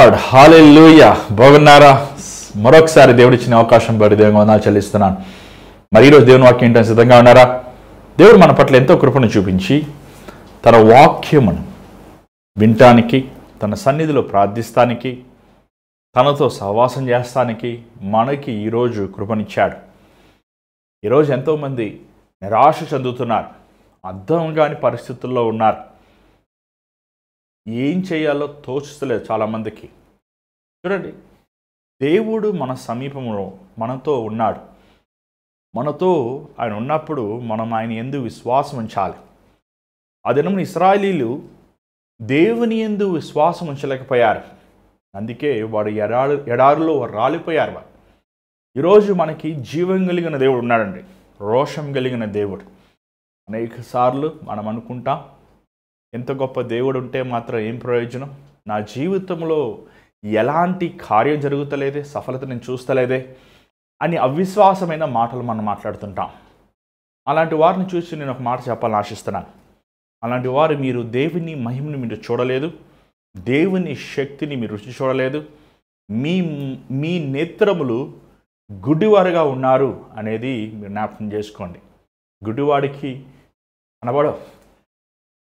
Lord, హల్లెలూయా. బాగున్నారా? మరొకసారి దేవుడిచ్చిన అవకాశం బట్టి దేవుని వందనాలు చెల్లిస్తున్నాను. మరి ఈరోజు దేవుని వాక్యం ఏంటని సిద్ధంగా ఉన్నారా? దేవుడు మన పట్ల ఎంతో కృపను చూపించి తన వాక్యమును వినటానికి, తన సన్నిధిలో ప్రార్థిస్తానికి, తనతో సహవాసం చేస్తానికి మనకి ఈరోజు కృపనిచ్చాడు. ఈరోజు ఎంతోమంది నిరాశ చెందుతున్నారు, అర్థం కాని పరిస్థితుల్లో ఉన్నారు. ఏం చేయాలో తోచుతలేదు చాలామందికి. చూడండి, దేవుడు మన సమీపంలో మనతో ఉన్నాడు. మనతో ఆయన ఉన్నప్పుడు మనం ఆయన యందు విశ్వాసం ఉంచాలి. ఆ దినమున ఇశ్రాయేలీయులు దేవుని యందు విశ్వాసం ఉంచలేకపోయారు. అందుకే వాడు ఎడారిలో రాలిపోయారు. వారు ఈరోజు మనకి జీవం కలిగిన దేవుడు ఉన్నాడండి, రోషం కలిగిన దేవుడు. అనేక సార్లు మనం అనుకుంటాం, ఎంత గొప్ప దేవుడు ఉంటే మాత్రం ఏం ప్రయోజనం, నా జీవితంలో ఎలాంటి కార్యం జరుగుతలేదే, సఫలత నేను చూస్తలేదే అని అవిశ్వాసమైన మాటలు మనం మాట్లాడుతుంటాం. అలాంటి వారిని చూసి నేను ఒక మాట చెప్పాలని ఆశిస్తున్నాను. అలాంటి వారు మీరు దేవుని మహిమని మీరు చూడలేదు, దేవుని శక్తిని మీరు రుచి చూడలేదు, మీ నేత్రములు గుడ్డివారుగా ఉన్నారు అనేది మీరు జ్ఞాపకం చేసుకోండి. గుడ్డివాడికి కనబడవు.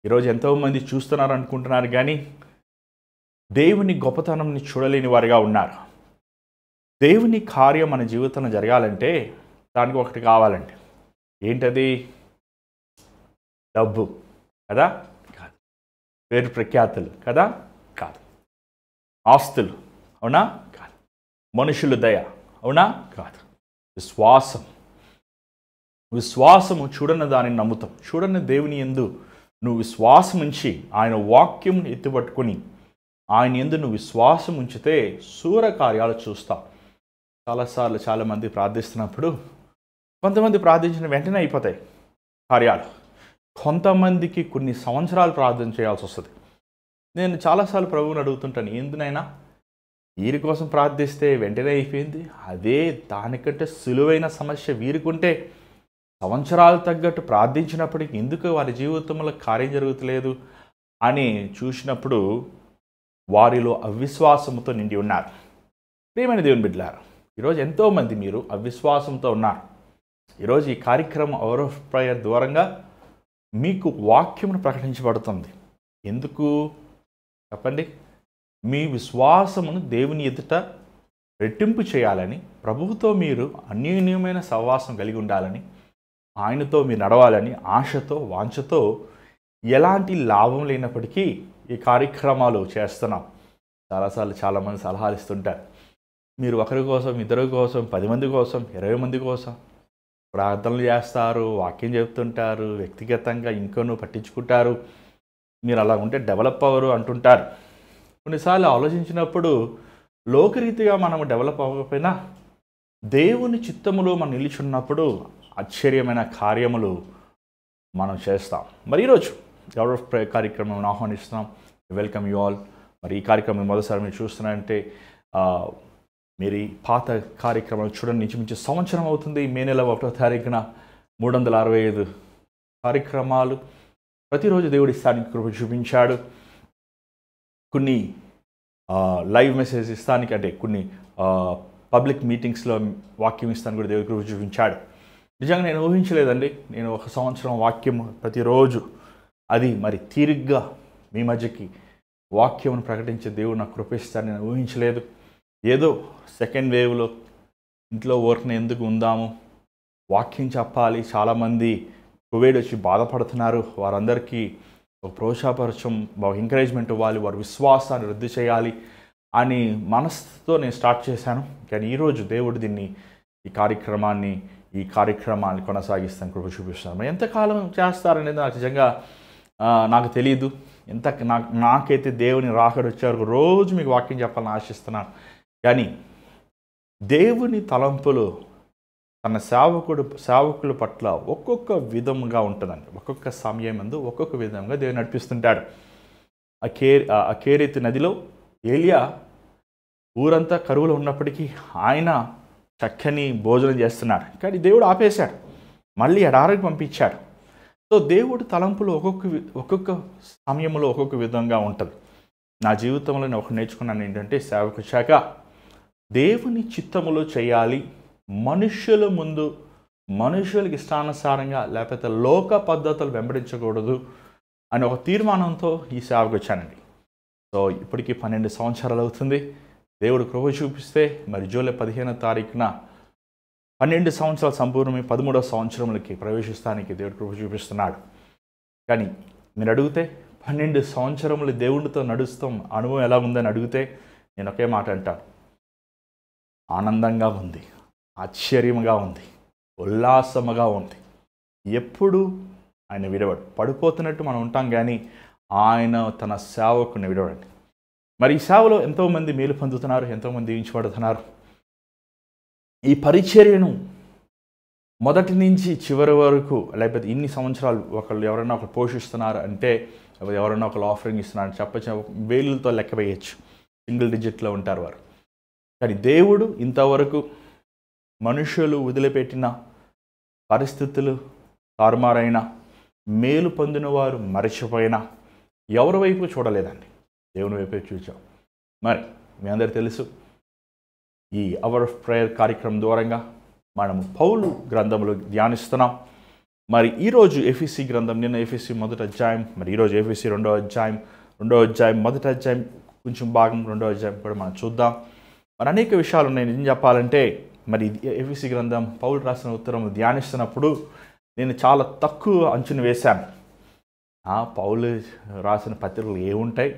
ఈరోజు ఎంతోమంది చూస్తున్నారు అనుకుంటున్నారు, కానీ దేవుని గొప్పతనంని చూడలేని వారిగా ఉన్నారు. దేవుని కార్యం మన జీవితంలో జరగాలంటే దానికి ఒకటి కావాలండి. ఏంటది? డబ్బు కదా? కాదు. పేరు ప్రఖ్యాతులు కదా? కాదు. ఆస్తులు అవునా? కాదు. మనుషుల దయ అవునా? కాదు. విశ్వాసము చూడని దానిని నమ్ముతాం. చూడని దేవుని యందు నువ్వు విశ్వాసం ఉంచి ఆయన వాక్యం ఎత్తుపట్టుకుని ఆయన యందు నువ్వు విశ్వాసం ఉంచితే శూర కార్యాలు చూస్తావు. చాలాసార్లు చాలామంది ప్రార్థిస్తున్నప్పుడు కొంతమంది ప్రార్థించిన వెంటనే అయిపోతాయి కార్యాలు, కొంతమందికి కొన్ని సంవత్సరాలు ప్రార్థన చేయాల్సి వస్తుంది. నేను చాలాసార్లు ప్రభువుని అడుగుతుంటాను, ఎందునైనా వీరి కోసం ప్రార్థిస్తే వెంటనే అయిపోయింది, అదే దానికంటే సులువైన సమస్య వీరికుంటే సంవత్సరాలు తగ్గట్టు ప్రార్థించినప్పటికీ ఎందుకు వారి జీవితంలో కార్యం జరుగుతలేదు అని చూసినప్పుడు వారిలో అవిశ్వాసంతో నిండి ఉన్నారు. ప్రియమైన దేవుని బిడ్డలారా, ఈరోజు ఎంతోమంది మీరు అవిశ్వాసంతో ఉన్నారు. ఈరోజు ఈ కార్యక్రమం అవర్ ఆఫ్ ప్రేయర్ ద్వారంగా మీకు వాక్యమును ప్రకటించబడుతుంది. ఎందుకు చెప్పండి? మీ విశ్వాసమును దేవుని ఎదుట రెట్టింపు చేయాలని, ప్రభువుతో మీరు అన్యోన్యమైన సహవాసం కలిగి ఉండాలని, ఆయనతో మీరు నడవాలని ఆశతో వాంఛతో ఎలాంటి లాభం లేనప్పటికీ ఈ కార్యక్రమాలు చేస్తున్నాం. చాలాసార్లు చాలామంది సలహాలు ఇస్తుంటారు, మీరు ఒకరి కోసం, ఇద్దరి కోసం, 10 మంది కోసం, 20 మంది కోసం ప్రార్థనలు చేస్తారు, వాక్యం చెప్తుంటారు, వ్యక్తిగతంగా ఇంకొను పట్టించుకుంటారు, మీరు అలా ఉంటే డెవలప్ అవ్వరు అంటుంటారు. కొన్నిసార్లు ఆలోచించినప్పుడు లోకరీతిగా మనము డెవలప్ అవ్వకపోయినా దేవుని చిత్తములో మనం నిలిచున్నప్పుడు ఆశ్చర్యమైన కార్యములు మనం చేస్తాం. మరి ఈరోజు అవర్ ఆఫ్ ప్రేయర్ కార్యక్రమం ఆహ్వానిస్తున్నాం. Welcome you all. మరి ఈ కార్యక్రమం మొదటిసారి మీరు చూస్తున్నారంటే మీరు ఈ పాత కార్యక్రమం చూడండి, ఇంచుమించు సంవత్సరం అవుతుంది. మే నెల 1వ తారీఖున 365 కార్యక్రమాలు ప్రతిరోజు దేవుడి స్థానికి కృప చూపించాడు. కొన్ని లైవ్ మెసేజ్ ఇస్తానికి, అంటే కొన్ని పబ్లిక్ మీటింగ్స్లో వాక్యం ఇస్తానికి కూడా దేవుడి కృప చూపించాడు. నిజంగా నేను ఊహించలేదండి, నేను 1 సంవత్సరం వాక్యం ప్రతిరోజు అది మరి తీరిగ్గా మీ మధ్యకి వాక్యమును ప్రకటించే దేవుడు నాకు కృపిస్తాను నేను ఊహించలేదు. ఏదో సెకండ్ వేవ్లో ఇంట్లో వర్క్ని ఎందుకు ఉందాము, వాక్యం చెప్పాలి, చాలామంది కోవిడ్ వచ్చి బాధపడుతున్నారు, వారందరికీ ఒక ప్రోత్సాహపరచం, ఒక ఎంకరేజ్మెంట్ ఇవ్వాలి, వారి విశ్వాసాన్ని వృద్ధి చేయాలి అని మనసుతో నేను స్టార్ట్ చేశాను. కానీ ఈరోజు దేవుడు దీన్ని ఈ కార్యక్రమాన్ని కొనసాగిస్తాను, కృప చూపిస్తాను. మరి ఎంతకాలం చేస్తారనేది నాకు నిజంగా నాకు తెలియదు. నాకైతే దేవుని రాకడ వచ్చేవరకు రోజు మీకు వాక్యం చెప్పాలని ఆశిస్తున్నాను. కానీ దేవుని తలంపులు తన సేవకుల పట్ల ఒక్కొక్క విధముగా ఉంటుందండి. ఒక్కొక్క సమయం అందు ఒక్కొక్క విధంగా దేవుని నడిపిస్తుంటాడు. ఆ కేరీతు నదిలో ఏలియా ఊరంతా కరువులో ఉన్నప్పటికీ ఆయన చక్కని భోజనం చేస్తున్నాడు, కానీ దేవుడు ఆపేశాడు, మళ్ళీ ఎడారికి పంపించాడు. సో దేవుడు తలంపులు ఒక్కొక్క సమయంలో ఒక్కొక్క విధంగా ఉంటుంది. నా జీవితంలో నేను ఒకటి నేర్చుకున్నాను ఏంటంటే, సేవకు శాఖ దేవుని చిత్తములో చేయాలి, మనుష్యుల ముందు మనుషులకి ఇష్టానుసారంగా లేకపోతే లోక పద్ధతులు వెంబడించకూడదు అని ఒక తీర్మానంతో ఈ సేవకు వచ్చానండి. సో ఇప్పటికీ 12 సంవత్సరాలు అవుతుంది. దేవుడు కృప చూపిస్తే మరి జూలై 15వ తారీఖున 12 సంవత్సరాలు సంపూర్ణమై 13వ సంవత్సరంలోకి ప్రవేశిస్తానికి దేవుడు కృప చూపిస్తున్నాడు. కానీ మీరు అడిగితే 12 సంవత్సరములు దేవుడితో నడుస్తాం అనుభవం ఎలా ఉందని అడిగితే నేను ఒకే మాట అంటాను, ఆనందంగా ఉంది, ఆశ్చర్యంగా ఉంది, ఉల్లాసముగా ఉంది. ఎప్పుడు ఆయన విడవడు. పడిపోతున్నట్టు మనం ఉంటాం కానీ ఆయన తన సేవకుని విడవడండి. మరి ఈ సేవలో ఎంతోమంది మేలు పొందుతున్నారు, ఎంతోమంది దీవించబడుతున్నారు. ఈ పరిచర్యను మొదటి నుంచి చివరి వరకు లేకపోతే ఇన్ని సంవత్సరాలు ఒకళ్ళు ఎవరైనా ఒకరు పోషిస్తున్నారు అంటే, ఎవరైనా ఒకళ్ళు ఆఫరింగ్ ఇస్తున్నారు చెప్పచ్చు, వేలులతో లెక్క వేయచ్చు, సింగిల్ డిజిట్లో ఉంటారు వారు. కానీ దేవుడు ఇంతవరకు మనుషులు వదిలిపెట్టిన పరిస్థితులు తారుమారైన మేలు పొందిన వారు మరచిపోయినా ఎవరి వైపు చూడలేదండి, దేవుని వైపే చూచాం. మరి మీ అందరికీ తెలుసు, ఈ అవర్ ఆఫ్ ప్రేయర్ కార్యక్రమం ద్వారంగా మనము పౌలు గ్రంథములు ధ్యానిస్తున్నాం. మరి ఈరోజు ఎఫెసీ గ్రంథం, నిన్న ఎఫెసీ 1వ అధ్యాయం, మరి ఈరోజు ఎఫెసీ 2వ అధ్యాయం, 1వ అధ్యాయం కొంచెం భాగం 2వ అధ్యాయం కూడా మనం చూద్దాం. మరి అనేక విషయాలు ఉన్నాయి. ఏం చెప్పాలంటే, మరి ఎఫెసీ గ్రంథం పౌలు రాసిన ఉత్తరం ధ్యానిస్తున్నప్పుడు నేను చాలా తక్కువ అంచనా వేశాను. పౌలు రాసిన పత్రికలు ఏముంటాయి,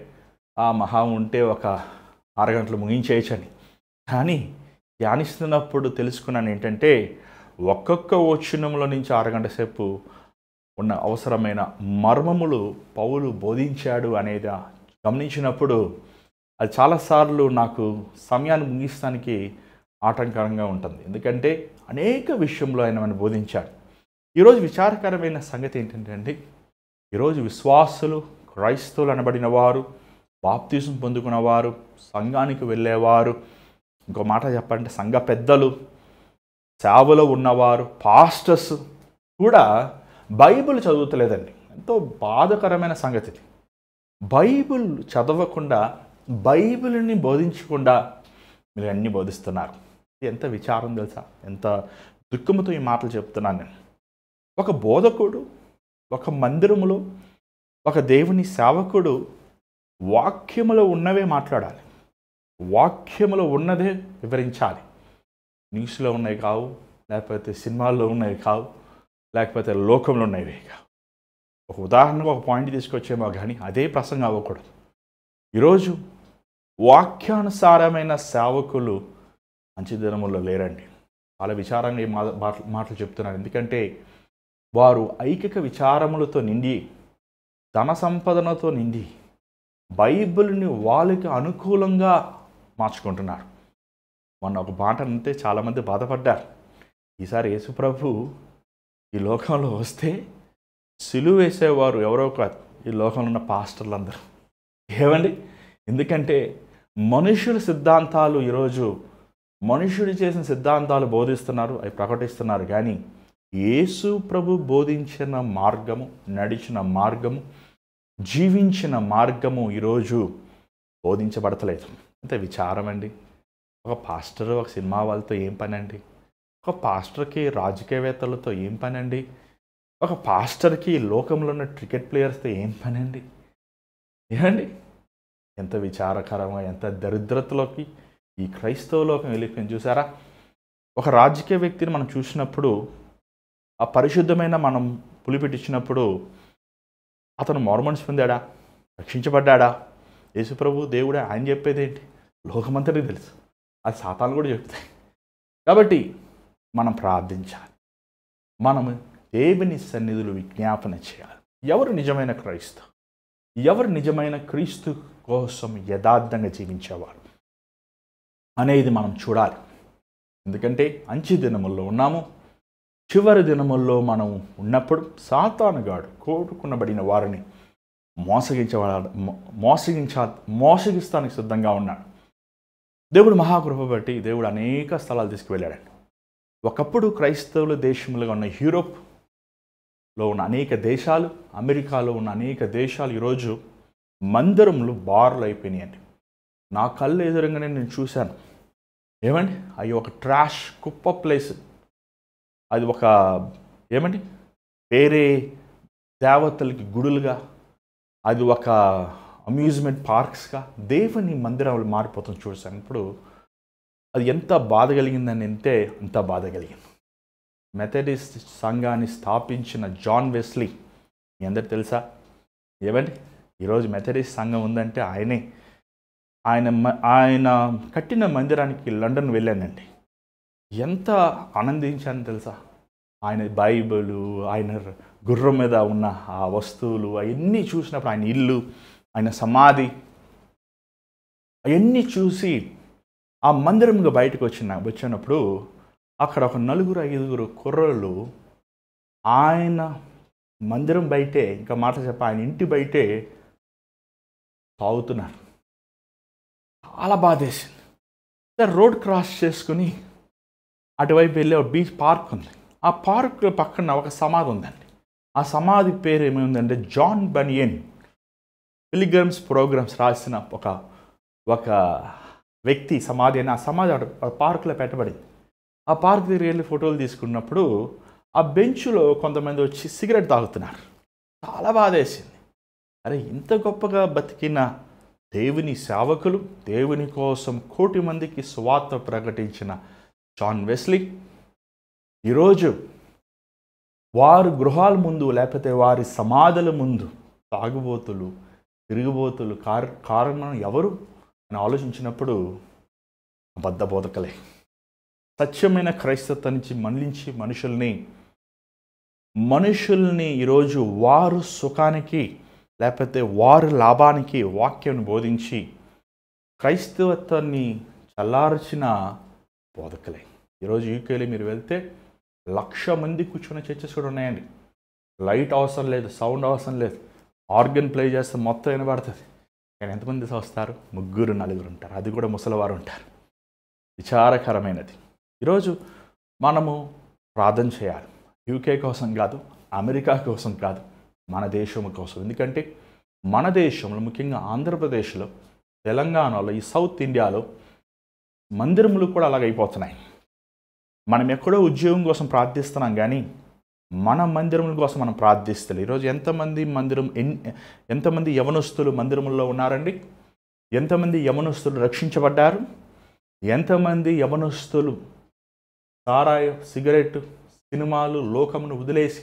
మహా ఉంటే ఒక 6 గంటలు ముగించేయచ్చని. కానీ ధ్యానిస్తున్నప్పుడు తెలుసుకున్నాను ఏంటంటే, ఒక్కొక్క వచనంలో నుంచి 6 గంటల సేపు ఉన్న అవసరమైన మర్మములు పౌలు బోధించాడు అనేది గమనించినప్పుడు అది చాలాసార్లు నాకు సమయాన్ని ముగిస్తానికి ఆటంకరంగా ఉంటుంది. ఎందుకంటే అనేక విషయంలో ఆయన మనం బోధించాడు. ఈరోజు విచారకరమైన సంగతి ఏంటంటే అండి, ఈరోజు విశ్వాసులు, క్రైస్తవులు అనబడిన వారు, బాప్తిజం పొందుకున్నవారు, సంఘానికి వెళ్ళేవారు, ఇంకో మాట చెప్పాలంటే సంఘ పెద్దలు, సేవలో ఉన్నవారు, పాస్టర్స్ కూడా బైబిల్ చదువుతలేదండి. ఎంతో బాధాకరమైన సంగతి ఇది. బైబిల్ చదవకుండా, బైబిల్ని బోధించకుండా మీరు అన్నీ బోధిస్తున్నారు. ఎంత విచారం తెలుసా, ఎంత దుఃఖంతో ఈ మాటలు చెప్తున్నాను నేను. ఒక బోధకుడు ఒక మందిరములో, ఒక దేవుని సేవకుడు వాక్యములో ఉన్నవే మాట్లాడాలి, వాక్యములో ఉన్నదే వివరించాలి. న్యూస్లో ఉన్నవి కావు, లేకపోతే సినిమాల్లో ఉన్నవి కావు, లేకపోతే లోకంలో ఉన్నవి కావు. ఒక ఉదాహరణకు ఒక పాయింట్ తీసుకొచ్చేమో కానీ అదే ప్రసంగం అవ్వకూడదు. ఈరోజు వాక్యానుసారమైన సేవకులు మంచి దినముల్లో లేరండి. చాలా విచారంగా ఈ మాటలు చెప్తున్నాను. ఎందుకంటే వారు ఐకిక విచారములతో నిండి, ధన సంపదనతో నిండి బైబిల్ని వాళ్ళకి అనుకూలంగా మార్చుకుంటున్నారు. మొన్న ఒక మాట అంటే చాలామంది బాధపడ్డారు. ఈసారి యేసుప్రభు ఈ లోకంలో వస్తే సిలువ వేసేవారు ఎవరో కాదు, ఈ లోకంలో ఉన్న పాస్టర్లు అందరూ. ఏమండి, ఎందుకంటే మనుషుల సిద్ధాంతాలు ఈరోజు మనుషుడు చేసిన సిద్ధాంతాలు బోధిస్తున్నారు, అవి ప్రకటిస్తున్నారు. కానీ యేసు ప్రభు బోధించిన మార్గము, నడిచిన మార్గము, జీవించిన మార్గము ఈరోజు బోధించబడతలేదు. అంత విచారం అండి. ఒక పాస్టర్ ఒక సినిమా వాళ్ళతో ఏం పని అండి? ఒక పాస్టర్కి రాజకీయవేత్తలతో ఏం పని అండి? ఒక పాస్టర్కి లోకంలో ఉన్న క్రికెట్ ప్లేయర్స్తో ఏం పని అండి? ఏమండి, ఎంత విచారకరంగా, ఎంత దరిద్రతలోకి ఈ క్రైస్తవ లోకం వెళ్ళిపోయింది చూసారా. ఒక రాజకీయ వ్యక్తిని మనం చూసినప్పుడు, ఆ పరిశుద్ధమైన మనం పులిపెట్టించినప్పుడు అతను మారుమనసు పొందాడా, రక్షించబడ్డా? యేసుప్రభు దేవుడే, ఆయన చెప్పేది ఏంటి లోకమంతటికి తెలుసు, అది సాతాను కూడా చెప్తాయి. కాబట్టి మనం ప్రార్థించాలి, మనము దేవుని సన్నిధులు విజ్ఞాపన చేయాలి. ఎవరు నిజమైన క్రైస్తవు, ఎవరు నిజమైన క్రీస్తు కోసం యథార్థంగా జీవించేవారు అనేది మనం చూడాలి. ఎందుకంటే అంచె దినముల్లో ఉన్నాము. చివరి దినముల్లో మనం ఉన్నప్పుడు సాతానుగాడు కోరుకునబడిన వారిని మోసగిస్తానికి సిద్ధంగా ఉన్నాడు. దేవుడు మహాకృప బట్టి దేవుడు అనేక స్థలాలు తీసుకువెళ్ళాడండి. ఒకప్పుడు క్రైస్తవుల దేశములుగా ఉన్న యూరోప్లో ఉన్న అనేక దేశాలు, అమెరికాలో ఉన్న అనేక దేశాలు ఈరోజు మందిరములు బార్లు అయిపోయినాయండి. నా కళ్ళు ఎదురుగానే నేను చూశాను. ఏమండి, అవి ఒక ట్రాష్ కుప్ప ప్లేస్. అది ఒక ఏమండి వేరే దేవతలకి గుడులుగా, అది ఒక అమ్యూజ్మెంట్ పార్క్స్గా దేవుని మందిరాలు మారిపోతుంది చూశాను. ఇప్పుడు అది ఎంత బాధ కలిగిందని అంటే అంత బాధ కలిగింది. మెథడిస్ట్ సంఘాన్ని స్థాపించిన జాన్ వెస్లీ మీ అందరు తెలుసా? ఏమండి, ఈరోజు మెథడిస్ట్ సంఘం ఉందంటే ఆయనే. ఆయన కట్టిన మందిరానికి లండన్ వెళ్ళానండి. ఎంత ఆనందించాను తెలుసా? ఆయన బైబిలు, ఆయన గుర్రం మీద ఉన్న ఆ వస్తువులు అవన్నీ చూసినప్పుడు, ఆయన ఇల్లు, ఆయన సమాధి అవన్నీ చూసి ఆ మందిరంగా బయటకు వచ్చినప్పుడు అక్కడ ఒక 4-5 కుర్రోళ్ళు ఆయన మందిరం బయటే, ఇంకా మాట చెప్ప ఆయన ఇంటి బయటే తాగుతున్నారు. చాలా బాధేసింది. రోడ్ క్రాస్ చేసుకుని అటువైపు వెళ్ళే ఒక బీచ్ పార్క్ ఉంది. ఆ పార్క్ పక్కన ఒక సమాధి ఉందండి. ఆ సమాధి పేరు ఏమైందంటే జాన్ బనియన్ పిలిగ్రిమ్స్ ప్రోగ్రామ్స్ రాసిన ఒక వ్యక్తి సమాధి అని. ఆ సమాధి పార్కులో పెట్టబడింది. ఆ పార్క్ దగ్గర వెళ్ళి ఫోటోలు తీసుకున్నప్పుడు ఆ బెంచ్లో కొంతమంది వచ్చి సిగరెట్ తాగుతున్నారు. చాలా బాధేసింది. అరే, ఇంత గొప్పగా బతికిన దేవుని సేవకులు, దేవుని కోసం 1 కోటి మందికి సువార్త ప్రకటించిన జాన్ వెస్లీ ఈరోజు వారి గృహాల ముందు లేకపోతే వారి సమాధుల ముందు తాగుబోతులు, తిరుగుబోతులు కారణం ఎవరు అని ఆలోచించినప్పుడు అబద్ధ బోధకులే. సత్యమైన క్రైస్తత్వం నుంచి మళ్ళించి మనుషుల్ని ఈరోజు వారు సుఖానికి లేకపోతే వారి లాభానికి వాక్యాన్ని బోధించి క్రైస్తవత్వాన్ని చల్లార్చిన బోధకులే. ఈరోజు యూకేలో మీరు వెళ్తే 1,00,000 మంది కూర్చున్న చర్చెస్ కూడా ఉన్నాయండి. లైట్ అవసరం లేదు, సౌండ్ అవసరం లేదు, ఆర్గన్ ప్లే చేస్తే మొత్తం వినబడుతుంది. కానీ ఎంతమంది వస్తారు? 3-4 ఉంటారు. అది కూడా ముసలివారు ఉంటారు. విచారకరమైనది. ఈరోజు మనము ప్రార్థన చేయాలి. యూకే కోసం కాదు, అమెరికా కోసం కాదు, మన దేశం కోసం. ఎందుకంటే మన దేశంలో, ముఖ్యంగా ఆంధ్రప్రదేశ్లో, తెలంగాణలో, ఈ సౌత్ ఇండియాలో మందిరములు కూడా అలాగైపోతున్నాయి. మనం ఎక్కడో ఉద్యోగం కోసం ప్రార్థిస్తున్నాం కానీ మన మందిరముల కోసం మనం ప్రార్థిస్తలే. ఈరోజు ఎంతమంది యవనస్తులు మందిరముల్లో ఉన్నారండి? ఎంతమంది యవనస్తులు రక్షించబడ్డారు? ఎంతమంది యవనస్తులు సారాయి, సిగరెట్, సినిమాలు, లోకమును వదిలేసి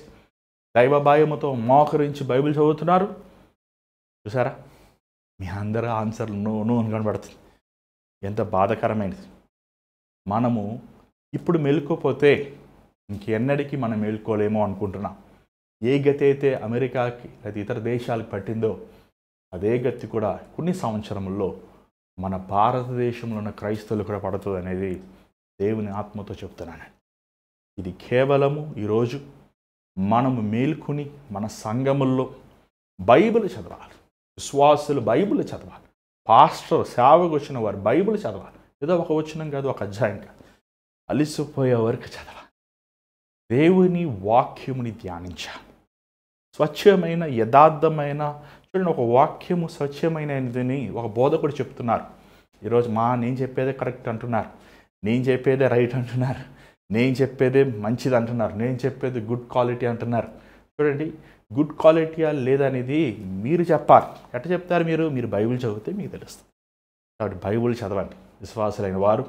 దైవ భయముతో మోకరించి బైబిల్ చదువుతున్నారు? చూసారా? మీ అందరూ ఆన్సర్లు నో అని కనబడుతుంది. ఎంత బాధాకరమైనది. మనము ఇప్పుడు మేలుకోపోతే ఇంకెన్నడికి మనం మేలుకోలేమో అనుకుంటున్నాం. ఏ గతి అయితే అమెరికాకి లేదా ఇతర దేశాలకు పట్టిందో అదే గతి కూడా కొన్ని సంవత్సరముల్లో మన భారతదేశంలో ఉన్న క్రైస్తవులు కూడా పడుతుంది అనేది దేవుని ఆత్మతో చెప్తున్నాను. ఇది కేవలము ఈరోజు మనము మేల్కొని మన సంఘముల్లో బైబిల్ చదవాలి. విశ్వాసులు బైబిల్ చదవాలి. పాస్టర్ సేవకు వచ్చిన వారు బైబిల్ చదవాలి. ఏదో ఒక వచనం కాదు, ఒక అధ్యాయం కాదు, అలిసిపోయే వరకు చదవాలి. దేవుని వాక్యముని ధ్యానించాలి. స్వచ్ఛమైన యథార్థమైన, చూడండి, ఒక వాక్యము స్వచ్ఛమైనదని ఒక బోధకుడు చెప్తున్నారు. ఈరోజు నేను చెప్పేదే కరెక్ట్ అంటున్నారు, నేను చెప్పేదే రైట్ అంటున్నారు, నేను చెప్పేదే మంచిది అంటున్నారు, నేను చెప్పేది గుడ్ క్వాలిటీ అంటున్నారు. చూడండి, గుడ్ క్వాలిటీయా లేదనేది మీరు చెప్పాలి. ఎట్లా చెప్తారు? మీరు బైబిల్ చదివితే మీకు తెలుస్తుంది. కాబట్టి బైబిల్ చదవండి. విశ్వాసులైన వారు,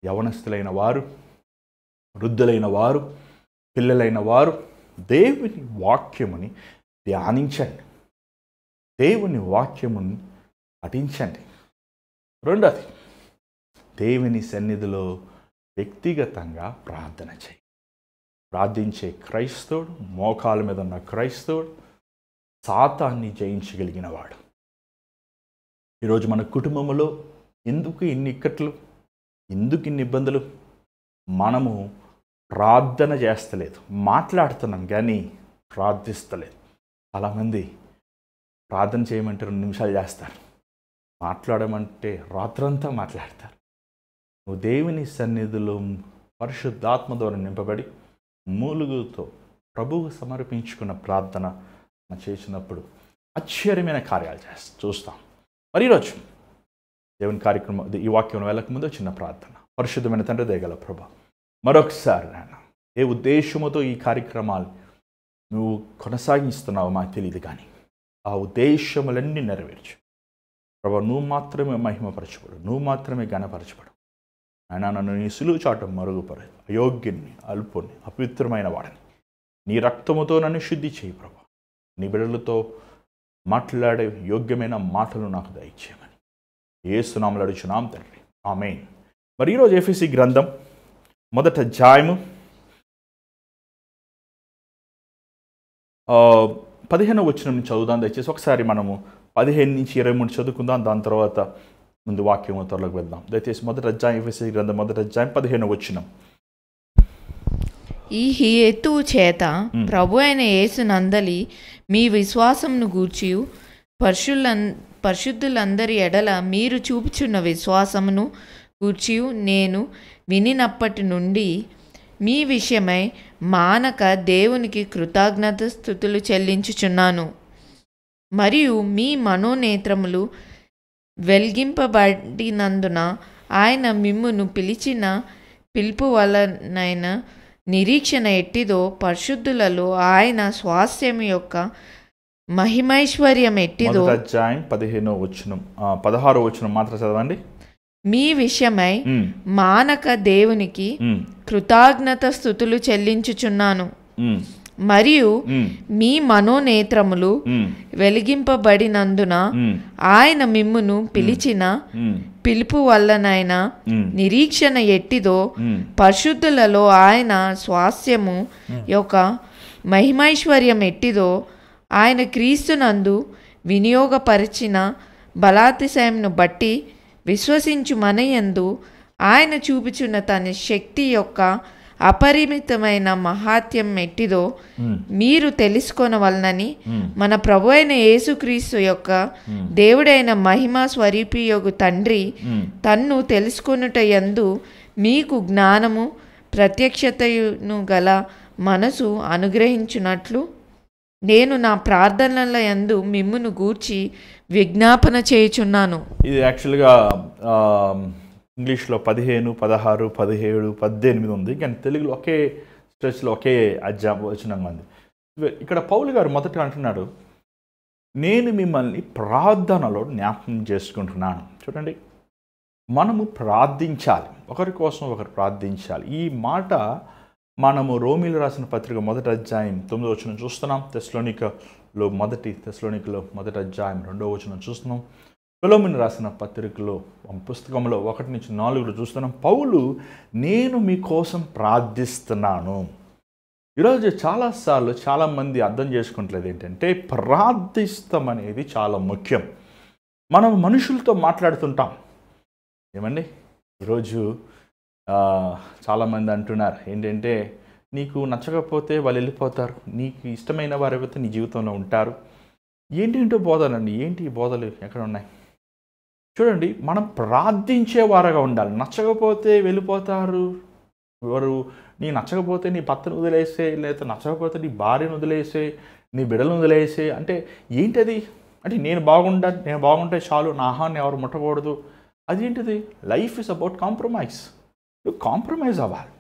యవనస్తులైన వారు, వృద్ధులైన వారు, పిల్లలైన వారు దేవుని వాక్యముని ధ్యానించండి. దేవుని వాక్యముని పఠించండి. రెండోది, దేవుని సన్నిధిలో వ్యక్తిగతంగా ప్రార్థన చేయి. ప్రార్థించే క్రైస్తవుడు, మోకాల మీద ఉన్న క్రైస్తవుడు సాతాన్ని జయించగలిగిన వాడు. ఈరోజు మన కుటుంబంలో ఎందుకు ఇన్ని ఇక్కట్లు, ఎందుకు ఇన్ని ఇబ్బందులు? మనము ప్రార్థన చేస్తలేదు. మాట్లాడుతున్నాం కానీ ప్రార్థిస్తలేదు. చాలామంది ప్రార్థన చేయమంటే 2 నిమిషాలు చేస్తారు, మాట్లాడమంటే రాత్రంతా మాట్లాడతారు. నువ్వు దేవుని సన్నిధిలో పరిశుద్ధాత్మ ద్వారా నింపబడి మూలుగుతో ప్రభువు సమర్పించుకున్న ప్రార్థన చేసినప్పుడు ఆశ్చర్యమైన కార్యాలు చూస్తాం. మరి ఈరోజు దేవుని కార్యక్రమం ఈ వాక్యం వెళ్ళకముందు చిన్న ప్రార్థన. పరిశుద్ధమైన తండ్రి, దయగల ప్రభా, మరొకసారి నాయన ఏ ఉద్దేశముతో ఈ కార్యక్రమాలు నువ్వు కొనసాగిస్తున్నావో మాకు తెలియదు, కానీ ఆ ఉద్దేశములన్నీ నెరవేర్చు ప్రభా. నువ్వు మాత్రమే మహిమపరచబడు, నువ్వు మాత్రమే ఘనపరచబడు ఆయన. నన్ను నీ సులువు చాటం మరుగుపరు, అయోగ్యుని, అల్పుని, అపవిత్రమైన వాడిని నీ రక్తముతో నన్ను శుద్ధి చేయి ప్రభా. నీ బిడ్డలతో మాట్లాడే యోగ్యమైన మాటలు నాకు దయచేయమని యేసునామములో అడుగుచున్నాం తండ్రి, ఆమేన్. మరి ఈరోజు ఎఫెసీ గ్రంథం 1వ అధ్యాయము 15వ వచనం నుంచి చదువుదాం. దయచేసి ఒకసారి మనము 15 నుంచి 23 చదువుకుందాం. దాని తర్వాత ముందు వాక్యం త్వరలోకి వెళ్దాం. దయచేసి 1వ అధ్యాయం, ఎఫెసీ గ్రంథం 1వ అధ్యాయం 15వ వచనం. ఈ హేతువు చేత ప్రభు అయిన యేసునందలి మీ విశ్వాసమును గూర్చియు పరిశుద్ధులందరి ఎడల మీరు చూపుచున్న విశ్వాసమును గూర్చియు నేను వినినప్పటి నుండి మీ విషయమై మానక దేవునికి కృతజ్ఞత స్తుతులు చెల్లించుచున్నాను. మరియు మీ మనోనేత్రములు వెలిగింపబడినందున ఆయన మిమ్మును పిలిచిన పిలుపు వలనైన నిరీక్షణ ఎట్టిదో పరిశుద్ధులలో ఆయన స్వాస్థ్యం యొక్క మహిమైశ్వర్యం ఎట్టిదో. 16వ వచనం మాత్రం చదవండి. మీ విషయమై మానక దేవునికి కృతజ్ఞత స్తుతులు చెల్లించుచున్నాను. మరియు మీ మనోనేత్రములు వెలిగింపబడినందున ఆయన మిమ్మును పిలిచిన పిలుపు వల్లనైనా నిరీక్షణ ఎట్టిదో పరిశుద్ధులలో ఆయన స్వాస్థ్యము యొక్క మహిమైశ్వర్యం ఎట్టిదో ఆయన క్రీస్తునందు వినియోగపరిచిన బలాతిశయమును బట్టి విశ్వసించు మనయందు ఆయన చూపుచున్న తన శక్తి యొక్క అపరిమితమైన మహాత్యం ఎట్టిదో మీరు తెలుసుకొనవలనని మన ప్రభు అయిన యేసుక్రీస్తు యొక్క దేవుడైన మహిమ స్వరూపియగు తండ్రి తన్ను తెలుసుకొనుట యందు మీకు జ్ఞానము ప్రత్యక్షతను గల మనసు అనుగ్రహించున్నట్లు నేను నా ప్రార్థనల యందు మిమ్మును గూర్చి విజ్ఞాపన చేయుచున్నాను. ఇది యాక్చువల్గా ఇంగ్లీష్లో 15, 16, 17, 18 ఉంది, కానీ తెలుగులో ఒకే స్ట్రెచ్లో ఒకే వచనంగా ఉంది. ఇక్కడ పౌలు గారు మొదట అంటున్నాడు, నేను మిమ్మల్ని ప్రార్థనలో జ్ఞాపకం చేసుకుంటున్నాను. చూడండి, మనము ప్రార్థించాలి, ఒకరి కోసం ఒకరు ప్రార్థించాలి. ఈ మాట మనము రోమీలు రాసిన పత్రిక 1వ అధ్యాయం 9వ వచనం చూస్తున్నాం. తెస్సలోనికలో 1వ అధ్యాయం 2వ వచనం చూస్తున్నాం. ఫిలోమెను రాసిన పత్రికలో పుస్తకంలో 1 నుంచి 4 చూస్తున్నాం. పౌలు నేను మీకోసం ప్రార్థిస్తున్నాను. ఈరోజు చాలాసార్లు చాలామంది అర్థం చేసుకుంటలేదు ఏంటంటే ప్రార్థిస్తాం అనేది చాలా ముఖ్యం. మనం మనుషులతో మాట్లాడుతుంటాం ఏమండి. ఈరోజు చాలామంది అంటున్నారు ఏంటంటే నీకు నచ్చకపోతే వాళ్ళు వెళ్ళిపోతారు, నీకు ఇష్టమైన వారు ఎవరైతే నీ జీవితంలో ఉంటారు. ఏంటేంటో బోధలండి, ఏంటి ఈ బోధలు ఎక్కడ ఉన్నాయి? చూడండి, మనం ప్రార్థించేవారుగా ఉండాలి. నచ్చకపోతే వెళ్ళిపోతారు ఎవరు, నీ నచ్చకపోతే నీ భర్తను వదిలేసే, లేదా నచ్చకపోతే నీ భార్యను వదిలేసే, నీ బిడ్డలను వదిలేసే. అంటే ఏంటది? అంటే నేను బాగుంటే చాలు, నా ఆహాన్ని ఎవరు ముట్టకూడదు. అదేంటిది? Life is about compromise. నువ్వు కాంప్రమైజ్ అవ్వాలి.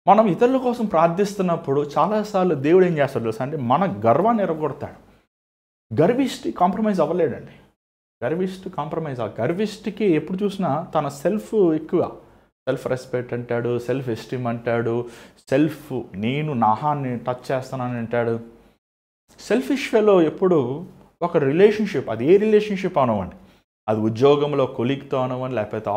మనం ఇతరుల కోసం ప్రార్థిస్తున్నప్పుడు చాలాసార్లు దేవుడు ఏం చేస్తాడు తెలుసా అంటే మన గర్వాన్ని ఎరగొడతాడు. గర్విష్టి కాంప్రమైజ్ అవ్వలేడండి. గర్విష్టికి ఎప్పుడు చూసినా తన సెల్ఫ్ ఎక్కువ, సెల్ఫ్ రెస్పెక్ట్ అంటాడు, సెల్ఫ్ ఎస్టీమ్ అంటాడు, నేను నాహాన్ని టచ్ చేస్తానని అంటాడు. సెల్ఫిష్ ఫెలో ఎప్పుడు ఒక రిలేషన్షిప్, అది ఏ రిలేషన్షిప్ అవనవ్వండి, అది ఉద్యోగంలో కొలీగ్తో అవనవ్వండి, లేకపోతే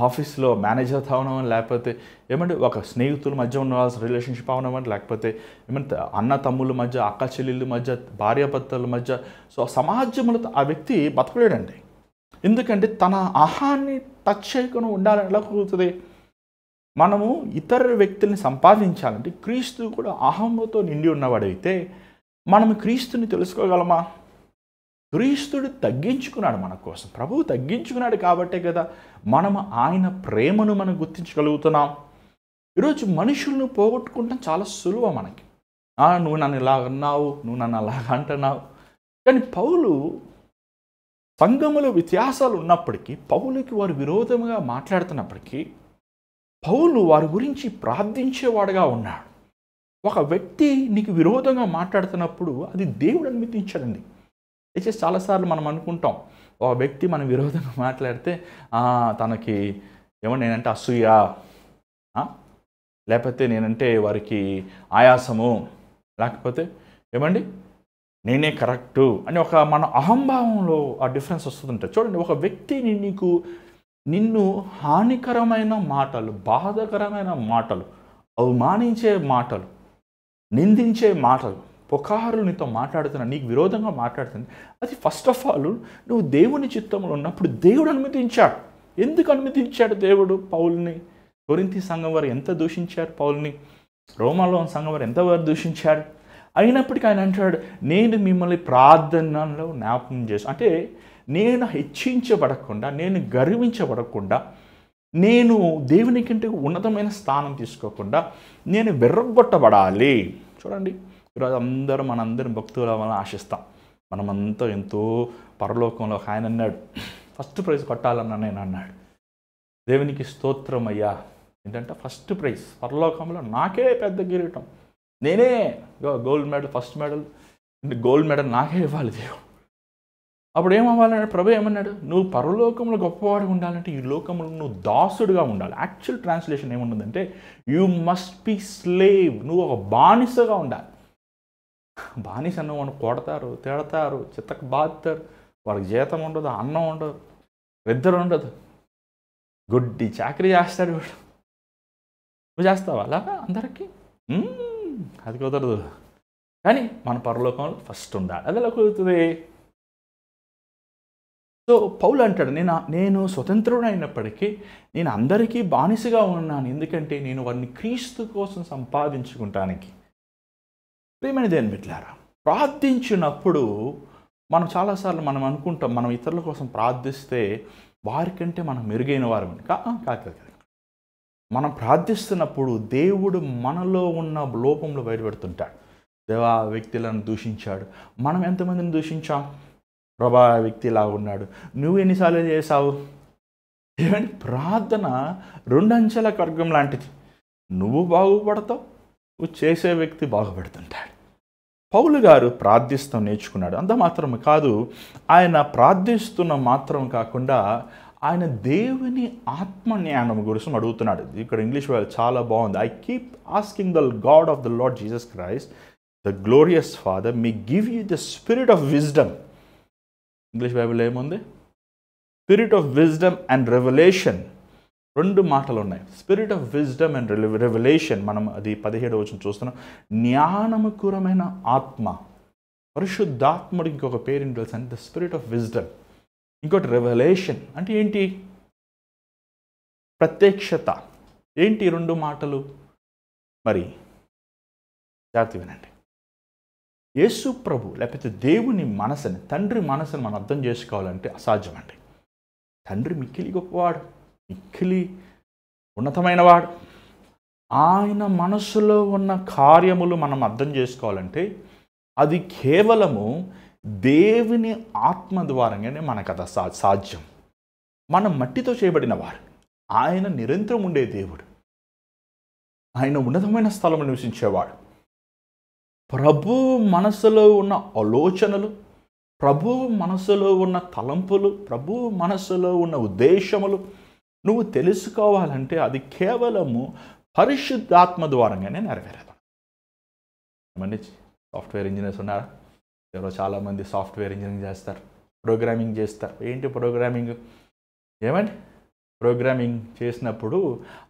ఆఫీస్లో మేనేజర్తో అవనవ్వండి, లేకపోతే ఏమంటే ఒక స్నేహితుల మధ్య ఉన్న రిలేషన్షిప్ అవనవ్వండి, లేకపోతే ఏమంటే అన్న తమ్ముళ్ళ మధ్య, అక్క చెల్లెళ్ళ మధ్య, భార్యాభర్తల మధ్య. సో సమాజంలో ఆ వ్యక్తి బతకలేడండి. ఎందుకంటే తన ఆహాన్ని టచ్ చేయకుండా ఉండాలని ఎలా కుదురుతుంది? మనము ఇతర వ్యక్తుల్ని సంపాదించాలంటే క్రీస్తు కూడా అహంతో నిండి ఉన్నవాడైతే మనం క్రీస్తుని తెలుసుకోగలమా? క్రీస్తుడు తగ్గించుకున్నాడు మన కోసం. ప్రభువు తగ్గించుకున్నాడు కాబట్టే కదా మనం ఆయన ప్రేమను మనం గుర్తించగలుగుతున్నాం. ఈరోజు మనుషులను పోగొట్టుకుంటాం చాలా సులువ మనకి. నువ్వు నన్ను ఇలా అన్నావు, నువ్వు నన్ను అలాగ అంటున్నావు. కానీ పౌలు సంఘములో వ్యత్యాసాలు ఉన్నప్పటికీ, పౌలుకి వారు విరోధముగా మాట్లాడుతున్నప్పటికీ, పౌలు వారి గురించి ప్రార్థించేవాడుగా ఉన్నాడు. ఒక వ్యక్తి నీకు విరోధంగా మాట్లాడుతున్నప్పుడు అది దేవుడు అనుమతించాడండి. అయితే చాలాసార్లు మనం అనుకుంటాం, ఒక వ్యక్తి మన విరోధంగా మాట్లాడితే తనకి నేనంటే అసూయ, లేకపోతే నేనంటే వారికి ఆయాసము, లేకపోతే నేనే కరెక్టు అని మన అహంభావంలో ఆ డిఫరెన్స్ వస్తుందంటే చూడండి. ఒక వ్యక్తిని నిన్ను హానికరమైన మాటలు, బాధాకరమైన మాటలు, అవమానించే మాటలు, నిందించే మాటలు, పుకారులు నీతో మాట్లాడుతున్నా, నీకు విరోధంగా మాట్లాడుతుంది, అది ఫస్ట్ ఆఫ్ ఆల్ నువ్వు దేవుని చిత్తంలో ఉన్నప్పుడు దేవుడు అనుమతించాడు. ఎందుకు అనుమతించాడు దేవుడు పౌలుని? కొరింథీ సంఘం వారు ఎంత దూషించారు పౌలుని, రోమాలో సంఘం వారు ఎంతవరకు దూషించారు. అయినప్పటికీ ఆయన అంటాడు, నేను మిమ్మల్ని ప్రార్థనలో జ్ఞాపకం చేస్తాను. అంటే నేను హెచ్చించబడకుండా, నేను గర్వించబడకుండా, నేను దేవుని కంటే ఉన్నతమైన స్థానం తీసుకోకుండా నేను వెర్రగొట్టబడాలి. చూడండి, ఈరోజు మనందరం భక్తుల వల్ల ఆశిస్తాం. మనమంతా ఎంతో పరలోకంలో ఆయన అన్నాడు, ఫస్ట్ ప్రైజ్ కొట్టాలన్నా నేను అన్నాడు. దేవునికి స్తోత్రం అయ్యా, ఏంటంటే ఫస్ట్ ప్రైజ్ పరలోకంలో నాకే పెద్ద కిరీటం, నేనే gold medal, first medal, gold medal నాకే ఇవ్వాలి దేవుడు. అప్పుడు ఏమవ్వాలన్నాడు? ప్రభు ఏమన్నాడు? నువ్వు పరలోకంలో గొప్పవాడుగా ఉండాలంటే ఈ లోకంలో నువ్వు దాసుడుగా ఉండాలి. యాక్చువల్ ట్రాన్స్లేషన్ ఏముంటుందంటే యూ మస్ట్ బి స్లేవ్. నువ్వు ఒక బానిసగా ఉండాలి. బానిస నువ్వు కొడతారు, తిడతారు, చిత్తకు బాదుతారు, వాడికి జీతం ఉండదు, అన్నం ఉండదు, నిద్ర ఉండదు, గుడ్డి చాకరీ చేస్తాడు వాడు. నువ్వు చేస్తావా అలాగా అందరికీ? అది కుదరదు. కానీ మన పరలోకంలో ఫస్ట్ ఉండాలి. అది ఎలా కుదురుతుంది? సో పౌలు అంటాడు, నేను స్వతంత్రుడు అయినప్పటికీ నేను అందరికీ బానిసగా ఉన్నాను. ఎందుకంటే నేను వారిని క్రీస్తు కోసం సంపాదించుకుంటానికి. ప్రియమైన దేవుని బిడ్డలారా, ప్రార్థించినప్పుడు మనం చాలాసార్లు మనం అనుకుంటాం, మనం ఇతరుల కోసం ప్రార్థిస్తే వారికంటే మనం మెరుగైన వారమని. కాదు. మనం ప్రార్థిస్తున్నప్పుడు దేవుడు మనలో ఉన్న లోపంలో బయటపెడుతుంటాడు. దేవా, వ్యక్తులను దూషించాడు, మనం ఎంతమందిని దూషించాం? ప్రభా, వ్యక్తి ఇలా ఉన్నాడు, నువ్వు ఎన్నిసార్లు చేసావు? ప్రార్థన 2 అంచెల ఖడ్గం లాంటిది. నువ్వు బాగుపడతావు, నువ్వు చేసే వ్యక్తి బాగుపడుతుంటాడు. పౌలు గారు ప్రార్థిస్తాం నేర్చుకున్నాడు. అంత మాత్రం కాదు, ఆయన ప్రార్థిస్తున్న మాత్రం కాకుండా ఆయన దేవుని ఆత్మ జ్ఞానం గురించి అడుగుతున్నాడు. ఇక్కడ ఇంగ్లీష్ వాళ్ళు చాలా బాగుంది. I keep asking the God of the Lord Jesus Christ, the glorious Father, me give you the spirit of wisdom. English Bible ఏముంది? Spirit of wisdom and revolution. 2 మాటలు ఉన్నాయి, spirit of wisdom and revolution. మనం అది 17వ వచనం చూస్తున్నాం. జ్ఞానముకరమైన ఆత్మ, పరిశుద్ధాత్ముడికి ఇంకొక పేరు తెలుసు అంటే ద స్పిరిట్ ఆఫ్ విజ్డమ్. ఇంకోటి రెవల్యూషన్ అంటే ఏంటి? ప్రత్యక్షత. ఏంటి 2 మాటలు? మరి జాగ్రత్త వినండి. యేసు ప్రభు లేకపోతే దేవుని మనసుని, తండ్రి మనసుని మనం అర్థం చేసుకోవాలంటే అసాధ్యం అండి. తండ్రి మిక్కిలి గొప్పవాడు, మిక్కిలి ఉన్నతమైన వాడు. ఆయన మనసులో ఉన్న కార్యములు మనం అర్థం చేసుకోవాలంటే అది కేవలము దేవుని ఆత్మ ద్వారంగానే మనకు అది సాధ్యం. మనం మట్టితో చేయబడిన వారు, ఆయన నిరంతరం ఉండే దేవుడు, ఆయన ఉన్నతమైన స్థలంలో నివసించేవాడు. ప్రభు మనసులో ఉన్న ఆలోచనలు, ప్రభు మనసులో ఉన్న తలంపులు, ప్రభు మనసులో ఉన్న ఉద్దేశములు నువ్వు తెలుసుకోవాలంటే అది కేవలము పరిశుద్ధాత్మ ద్వారంగానే నెరవేరదు. ఏమండి, సాఫ్ట్వేర్ ఇంజనీర్స్ ఉన్నారా? ఎవరో చాలామంది సాఫ్ట్వేర్ ఇంజనీరింగ్ చేస్తారు, ప్రోగ్రామింగ్ చేస్తారు. ఏంటి ప్రోగ్రామింగ్? ఏమండి, ప్రోగ్రామింగ్ చేసినప్పుడు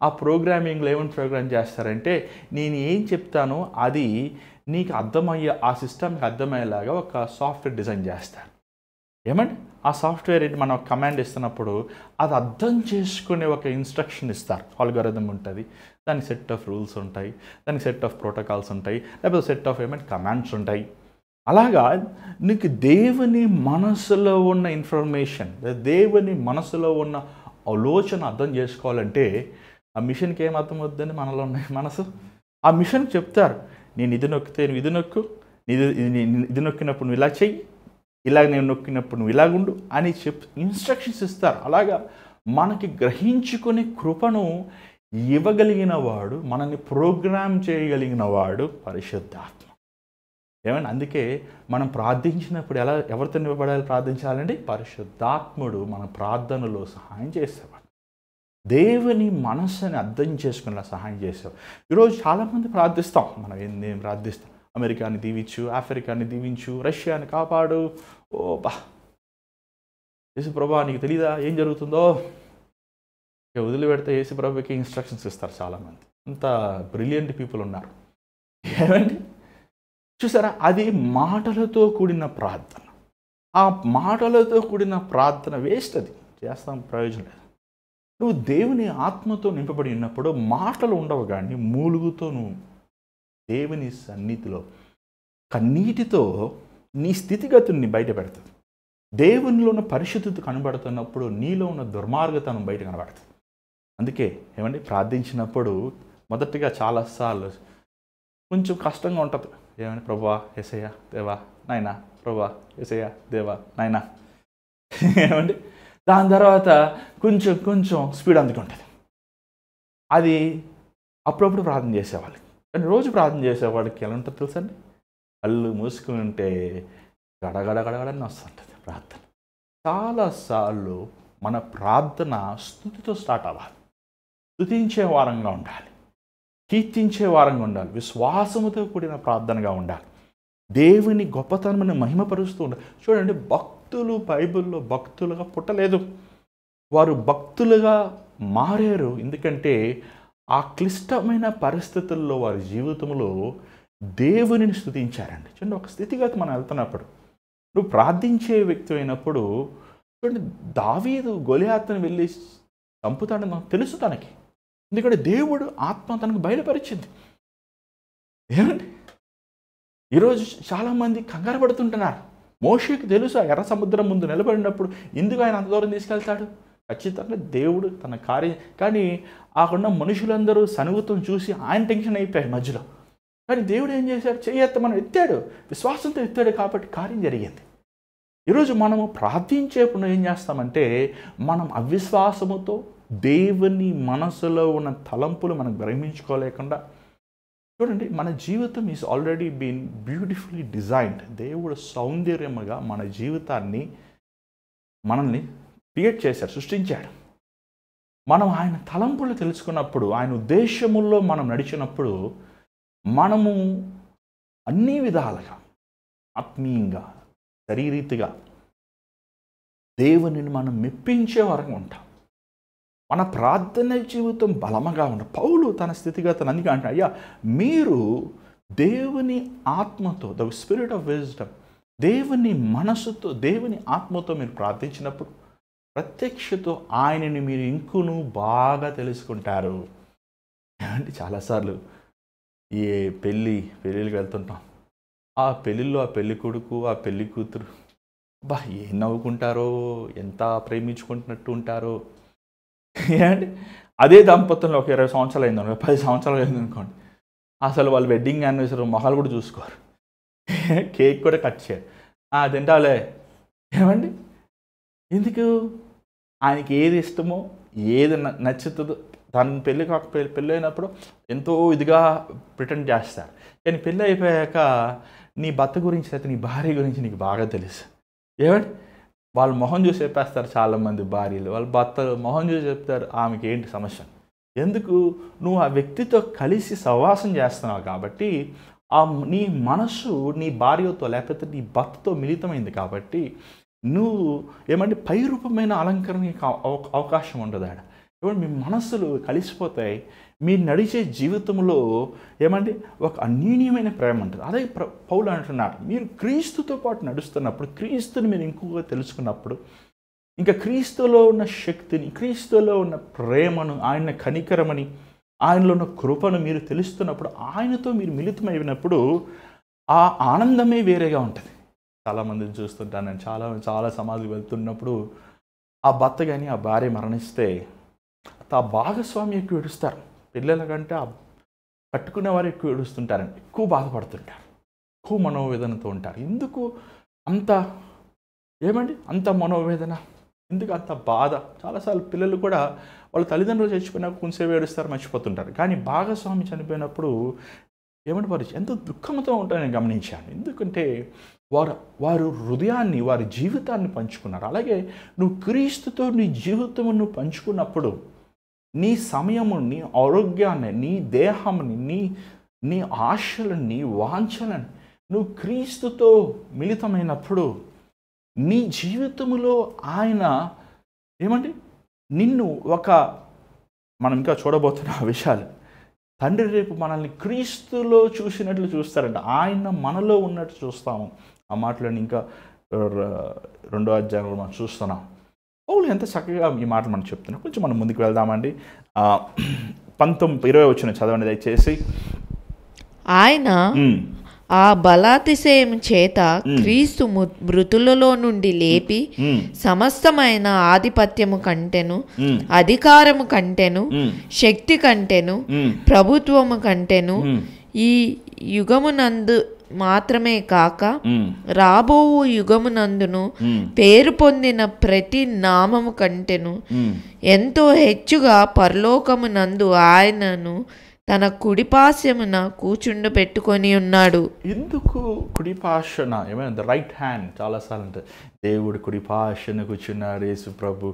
ఆ ప్రోగ్రామింగ్లో ఏమని ప్రోగ్రామ్ చేస్తారంటే, నేను ఏం చెప్తానో అది నీకు అర్థమయ్యే, ఆ సిస్టమ్కి అర్థమయ్యేలాగా ఒక సాఫ్ట్వేర్ డిజైన్ చేస్తారు. ఏమండి, ఆ సాఫ్ట్వేర్ ఏంటి, మనం కమాండ్ ఇస్తున్నప్పుడు అది అర్థం చేసుకునే ఒక ఇన్స్ట్రక్షన్ ఇస్తారు. ఆల్గోరిథం ఉంటుంది, దానికి సెట్ ఆఫ్ రూల్స్ ఉంటాయి, దానికి సెట్ ఆఫ్ ప్రోటోకాల్స్ ఉంటాయి, లేకపోతే సెట్ ఆఫ్ కమాండ్స్ ఉంటాయి. అలాగా నీకు దేవుని మనసులో ఉన్న ఇన్ఫర్మేషన్, దేవుని మనసులో ఉన్న ఆలోచన అర్థం చేసుకోవాలంటే ఆ మిషన్కి ఏం అర్థం అవుతుందని మనలో ఉన్న మనసు. ఆ మిషన్కి చెప్తారు, నేను ఇది నొక్కితే నువ్వు ఇది నొక్కు, ఇది నొక్కినప్పుడు నువ్వు ఇలా చెయ్యి, ఇలాగ నేను నొక్కినప్పుడు నువ్వు ఇలాగుండు అని ఇన్స్ట్రక్షన్స్ ఇస్తారు. అలాగా మనకి గ్రహించుకునే కృపను ఇవ్వగలిగిన వాడు, మనల్ని ప్రోగ్రామ్ చేయగలిగిన వాడు పరిశుద్ధాత్మ. ఏమండి, అందుకే మనం ప్రార్థించినప్పుడు ఎవరితో నిలబడాలి ప్రార్థించాలండి? పరిశుద్ధాత్ముడు మన ప్రార్థనలో సహాయం చేసేవాడు, దేవుని మనస్సుని అర్థం చేసుకునేలా సహాయం చేసేవాడు. ఈరోజు చాలామంది ప్రార్థిస్తాం, మనం నేను ప్రార్థిస్తాం, అమెరికాని దీవించు, ఆఫ్రికాని దీవించు, రష్యాని కాపాడు. ఓ బా యేసుప్రభా నీకు తెలీదా ఏం జరుగుతుందో? ఇక వదిలిపెడితే యేసుప్రభుకి ఇన్స్ట్రక్షన్స్ ఇస్తారు చాలామంది. అంత బ్రిలియంట్ పీపుల్ ఉన్నారు. ఏమండి చూసారా, అది మాటలతో కూడిన ప్రార్థన. ఆ మాటలతో కూడిన ప్రార్థన వేస్ట్, అది చేస్తాం ప్రయోజనం లేదు. నువ్వు దేవుని ఆత్మతో నింపబడి ఉన్నప్పుడు మాటలు ఉండవు, కానీ మూలుగుతో నువ్వు దేవుని సన్నిధిలో కన్నీటితో నీ స్థితిగతుల్ని బయట పెడుతుంది. దేవునిలో ఉన్న పరిశుద్ధత కనబడుతున్నప్పుడు నీలో ఉన్న దుర్మార్గతనం బయట కనబడుతుంది. అందుకే ఏమండి ప్రార్థించినప్పుడు మొదటిగా చాలాసార్లు కొంచెం కష్టంగా ఉంటుంది. ఏమని ప్రభువా యేసయ్య దేవా నాయనా, ప్రభువా యేసయ్య దేవా నాయనా. ఏమండి దాని తర్వాత కొంచెం కొంచెం స్పీడ్ అందుకుంటుంది. అది అప్పుడప్పుడు ప్రార్థన చేసేవాళ్ళకి, కానీ రోజు ప్రార్థన చేసేవాడికి ఎలా ఉంటుంది తెలుసండి? కళ్ళు మూసుకుని ఉంటే గడగడగడగడని వస్తుంటుంది ప్రార్థన. చాలాసార్లు మన ప్రార్థన స్తుతితో స్టార్ట్ అవ్వాలి, స్తుతించే వారంగా ఉండాలి, కీర్తించే వారంగా ఉండాలి, విశ్వాసముతో కూడిన ప్రార్థనగా ఉండాలి, దేవుని గొప్పతనమును మహిమపరుస్తూ ఉండాలి. చూడండి, భక్తులు బైబిల్లో భక్తులుగా పుట్టలేదు, వారు భక్తులుగా మారారు. ఎందుకంటే ఆ క్లిష్టమైన పరిస్థితుల్లో వారి జీవితంలో దేవునిని స్తుతించారండి. చూడండి, ఒక స్థితిగతి మనం వెళ్తున్నప్పుడు, నువ్వు ప్రార్థించే వ్యక్తి అయినప్పుడు, చూడండి దావీదు గొలియాతును వెళ్ళి చంపుతాడని నాకు తెలుసు తనకి, ఎందుకంటే దేవుడు ఆత్మ తనకు బయలుపరిచింది. ఏమండి ఈరోజు చాలామంది కంగారు పడుతుంటున్నారు. మోషేకి తెలుసా ఎర్ర సముద్రం ముందు నిలబడినప్పుడు ఎందుకు ఆయన అంత దూరం తీసుకెళ్తాడు? ఖచ్చితంగా దేవుడు తన కార్యం, కానీ ఆకున్న మనుషులందరూ సనుగుతం చూసి ఆయన టెన్షన్ అయిపోయారు మధ్యలో. కానీ దేవుడు ఏం చేశాడు? మనం ఎత్తాడు, విశ్వాసంతో ఎత్తాడు, కాబట్టి కార్యం జరిగింది. ఈరోజు మనము ప్రార్థించేప్పుడు ఏం చేస్తామంటే, మనం అవిశ్వాసముతో దేవుని మనసులో ఉన్న తలంపులు మనం గ్రహించుకోలేకుండా, చూడండి మన జీవితం is already been beautifully designed. దేవుడు సౌందర్యముగా మన జీవితాన్ని మనల్ని క్రియేట్ చేశాడు, సృష్టించాడు. మనం ఆయన తలంపులు తెలుసుకున్నప్పుడు, ఆయన ఉద్దేశముల్లో మనం నడిచినప్పుడు, మనము అన్ని విధాలుగా ఆత్మీయంగా శరీరీతిగా దేవునిని మనం మెప్పించే వరకు ఉంటాం. మన ప్రార్థన జీవితం బలముగా ఉంటుంది. పౌలు తన స్థితిగతులు అందుకే అంటాడు, అయ్యా మీరు దేవుని ఆత్మతో, ద స్పిరిట్ ఆఫ్ విజ్డమ్, దేవుని మనసుతో దేవుని ఆత్మతో మీరు ప్రార్థించినప్పుడు ప్రత్యక్షతో ఆయనని మీరు ఇంకును బాగా తెలుసుకుంటారు. అంటే చాలాసార్లు ఈ పెళ్ళిళ్ళకి వెళ్తుంటాం, ఆ పెళ్ళిళ్ళలో ఆ పెళ్ళి కొడుకు ఆ పెళ్ళి కూతురు ఏం నవ్వుకుంటారో, ఎంత ప్రేమించుకుంటున్నట్టు ఉంటారో. అంటే అదే దాంపత్యంలో ఒక 20 సంవత్సరాలు అయిందనుకో, 10 సంవత్సరాలు అయిందనుకోండి, అసలు వాళ్ళు వెడ్డింగ్ యానివర్సరీ మొహాలు కూడా చూసుకోరు, కేక్ కూడా కట్ చేయరు. తింటాలే. ఏమండి ఎందుకు? ఆయనకి ఏది ఇష్టమో, ఏది నచ్చుతుందో, తన పెళ్ళి అయినప్పుడు ఎంతో ఇదిగా ప్రిటెండ్ చేస్తారు, కానీ పెళ్ళి అయిపోయాక నీ భర్త గురించి అయితే నీ భార్య గురించి నీకు బాగా తెలుసు. ఏమండి వాళ్ళు మొహం చూసి చెప్పేస్తారు చాలామంది భార్యలు, వాళ్ళ భర్తలు మొహం చూసి చెప్తారు ఆమెకి ఏంటి సమస్య. ఎందుకు? నువ్వు ఆ వ్యక్తితో కలిసి సహవాసం చేస్తున్నావు కాబట్టి, నీ మనసు నీ భార్యతో లేకపోతే నీ భర్తతో మిళితమైంది కాబట్టి నువ్వు ఏమంటే పై రూపమైన అలంకరణకి అవకాశం ఉండదు ఆడ. ఏమంటే మీ మనస్సులు కలిసిపోతాయి, మీరు నడిచే జీవితంలో ఏమంటే ఒక అన్యూన్యమైన ప్రేమ ఉంటుంది. అదే పౌలు అంటున్నాడు, మీరు క్రీస్తుతో పాటు నడుస్తున్నప్పుడు, క్రీస్తుని మీరు ఇంకొక తెలుసుకున్నప్పుడు, ఇంకా క్రీస్తులో ఉన్న శక్తిని, క్రీస్తులో ఉన్న ప్రేమను, ఆయన కనికరమని, ఆయనలో ఉన్న కృపను మీరు తెలుస్తున్నప్పుడు, ఆయనతో మీరు మిళితమైనప్పుడు ఆ ఆనందమే వేరేగా ఉంటుంది. చాలామందిని చూస్తుంటాను నేను, చాలా సమాధులు వెళ్తున్నప్పుడు ఆ భర్త కానీ ఆ భార్య మరణిస్తే ఆ భాగస్వామి ఎక్కువ ఏడుస్తారు, పిల్లల కంటే ఆ కట్టుకునే వారు ఎక్కువ ఏడుస్తుంటారండి, ఎక్కువ బాధపడుతుంటారు, ఎక్కువ మనోవేదనతో ఉంటారు. ఎందుకు అంత ఏమండి అంత మనోవేదన, ఎందుకు అంత బాధ? చాలాసార్లు పిల్లలు కూడా వాళ్ళ తల్లిదండ్రులు చచ్చిపోయినాక కొంచెంసేపు ఏడుస్తారు, మర్చిపోతుంటారు. కానీ భాగస్వామి చనిపోయినప్పుడు ఏమంటే వారు ఎంతో దుఃఖంతో ఉంటారని గమనించాను. ఎందుకంటే వారు హృదయాన్ని, వారి జీవితాన్ని పంచుకున్నారు. అలాగే నువ్వు క్రీస్తుతో నీ జీవితమును పంచుకున్నప్పుడు నీ సమయము, నీ ఆరోగ్యాన్ని, నీ దేహాన్ని, నీ ఆశలను, నీ వాంఛలను నువ్వు క్రీస్తుతో మిళితమైనప్పుడు నీ జీవితంలో ఆయన ఏమండి నిన్ను మనం ఇంకా చూడబోతున్న ఆ విషయాలు, తండ్రి రేపు మనల్ని క్రీస్తులో చూసినట్లు చూస్తారంట. ఆయన మనలో ఉన్నట్టు చూస్తాము. ఆ మాటలను ఇంకా 2వ అధ్యాయంలో మనం చూస్తున్నాం. పౌలు ఎంత చక్కగా ఈ మాటలు మనం చెప్తున్నాం. కొంచెం మనం ముందుకు వెళ్దామండి. 19-20 వచ్చిన చదవండి దయచేసి. ఆయన ఆ బలాతిశయం చేత క్రీస్తు మృతులలో నుండి లేపి సమస్తమైన ఆధిపత్యము కంటెను, అధికారము కంటెను, శక్తి కంటెను, ప్రభుత్వము కంటెను, ఈ యుగమునందు మాత్రమే కాక రాబోవు యుగమునందును పేరు పొందిన ప్రతి నామము కంటెను ఎంతో హెచ్చుగా పరలోకమునందు ఆయనను తన కుడిపాశమున కూర్చుండబెట్టుకొని ఉన్నాడు. ఎందుకు కుడిపాశన? ఏమైనా రైట్ హ్యాండ్ చాలాసార్లు అంటే దేవుడు కుడిపాశన కూర్చున్నాడు యేసు ప్రభు.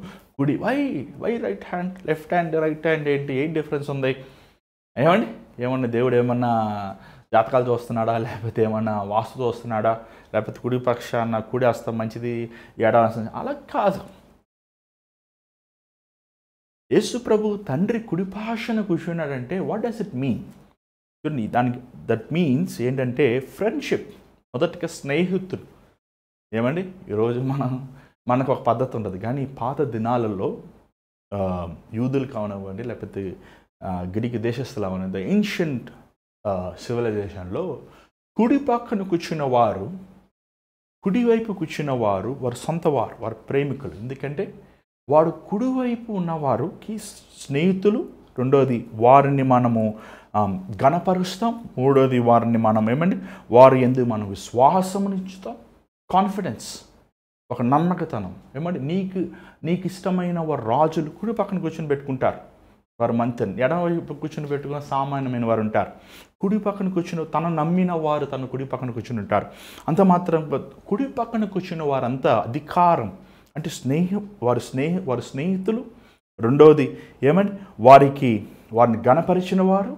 Why right hand, left hand, right hand ఏం డిఫరెన్స్ ఉంది? ఏమన్నా దేవుడు ఏమన్నా జాతకాలు చూస్తున్నాడా, లేకపోతే ఏమన్నా వాస్తు చూస్తున్నాడా, లేకపోతే కుడి పక్షాన కుడి హస్తం మంచిది, ఎడ హస్తం? అలా కాదు. యేసు ప్రభు తండ్రి కుడిపాశన కూర్చున్నాడంటే వాట్ డస్ ఇట్ మీన్? దానికి దట్ మీన్స్ ఏంటంటే ఫ్రెండ్షిప్. మొదటిగా స్నేహితులు. ఈరోజు మనకు ఒక పద్ధతి ఉంటుంది, కానీ పాత దినాలలో యూదులు కావనివ్వండి, లేకపోతే గ్రీకు దేశస్తులు అవనివ్వండి, ఏన్షియంట్ సివిలైజేషన్లో కుడి పక్కన కూర్చున్న వారు, కుడివైపు కూర్చున్న వారు వారు సొంతవారు, వారు ప్రేమికులు. ఎందుకంటే వాడు కుడివైపు ఉన్నవారుకి స్నేహితులు. రెండోది వారిని మనము ఘనపరుస్తాం. మూడోది వారిని మనం వారి యందు మనం విశ్వాసమునిచ్చుతాం, కాన్ఫిడెన్స్, ఒక నమ్మకతనం. నీకు ఇష్టమైన వారు రాజులు కుడి పక్కన కూర్చొని పెట్టుకుంటారు, వారు మంత్రి. ఎడమవైపు కూర్చొని పెట్టుకున్న సామాన్యమైన వారు ఉంటారు. కుడి పక్కన కూర్చుని తను నమ్మిన వారు తను కుడి పక్కన కూర్చుని ఉంటారు. అంత మాత్రం కుడి పక్కన కూర్చున్న వారంతా అధికారం అంటే వారి స్నేహితులు. రెండవది వారిని గణపరిచిన వారు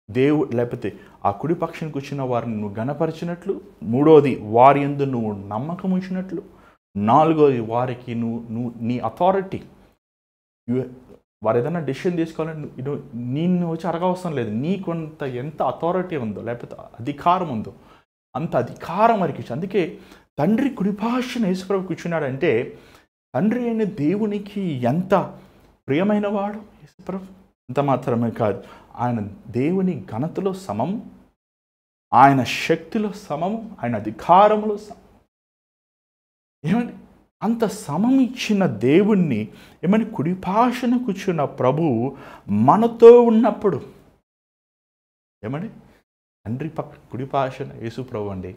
దేవుడు, లేకపోతే ఆ కుడి పక్షాన్ని కూర్చున్న వారిని నువ్వు గణపరిచినట్లు. మూడవది వారి యందు నువ్వు నమ్మకం ఉంచినట్లు. నాలుగోది వారికి నువ్వు నీ అథారిటీ, వారు ఏదైనా డెసిషన్ తీసుకోవాలని నిన్ను వచ్చి అడగవసరం లేదు. నీకుంత ఎంత అథారిటీ ఉందో, లేకపోతే అధికారం ఉందో అంత అధికారం వారికి ఇచ్చి. అందుకే తండ్రి కుడిపాశన యేసుప్రభు కూర్చున్నాడంటే తండ్రి అయిన దేవునికి ఎంత ప్రియమైన వాడు యేసుప్రభు. అంత మాత్రమే కాదు, ఆయన దేవుని ఘనతలో సమము, ఆయన శక్తిలో సమము, ఆయన అధికారంలో సమము. అంత సమం ఇచ్చిన దేవుణ్ణి కుడిపాశన కూర్చున్న ప్రభు మనతో ఉన్నప్పుడు తండ్రి కుడిపాశన యేసుప్రభు అండి.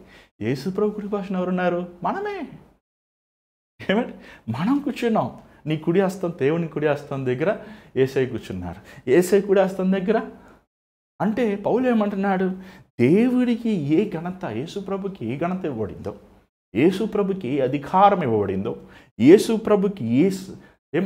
యేసుప్రభు కుడిపాశన ఎవరున్నారు? మనమే. మనం కూర్చున్నాం. నీ కుడి హస్తం, దేవుని కుడి హస్తం దగ్గర యేసయ్య కూర్చున్నారు. యేసయ్య కుడి హస్తం దగ్గర అంటే పౌలు ఏమంటున్నాడు? దేవుడికి ఏ ఘనత, యేసుప్రభుకి ఏ ఘనత ఇవ్వబడిందో, యేసుప్రభుకి ఏ అధికారం ఇవ్వబడిందో, యేసుప్రభుకి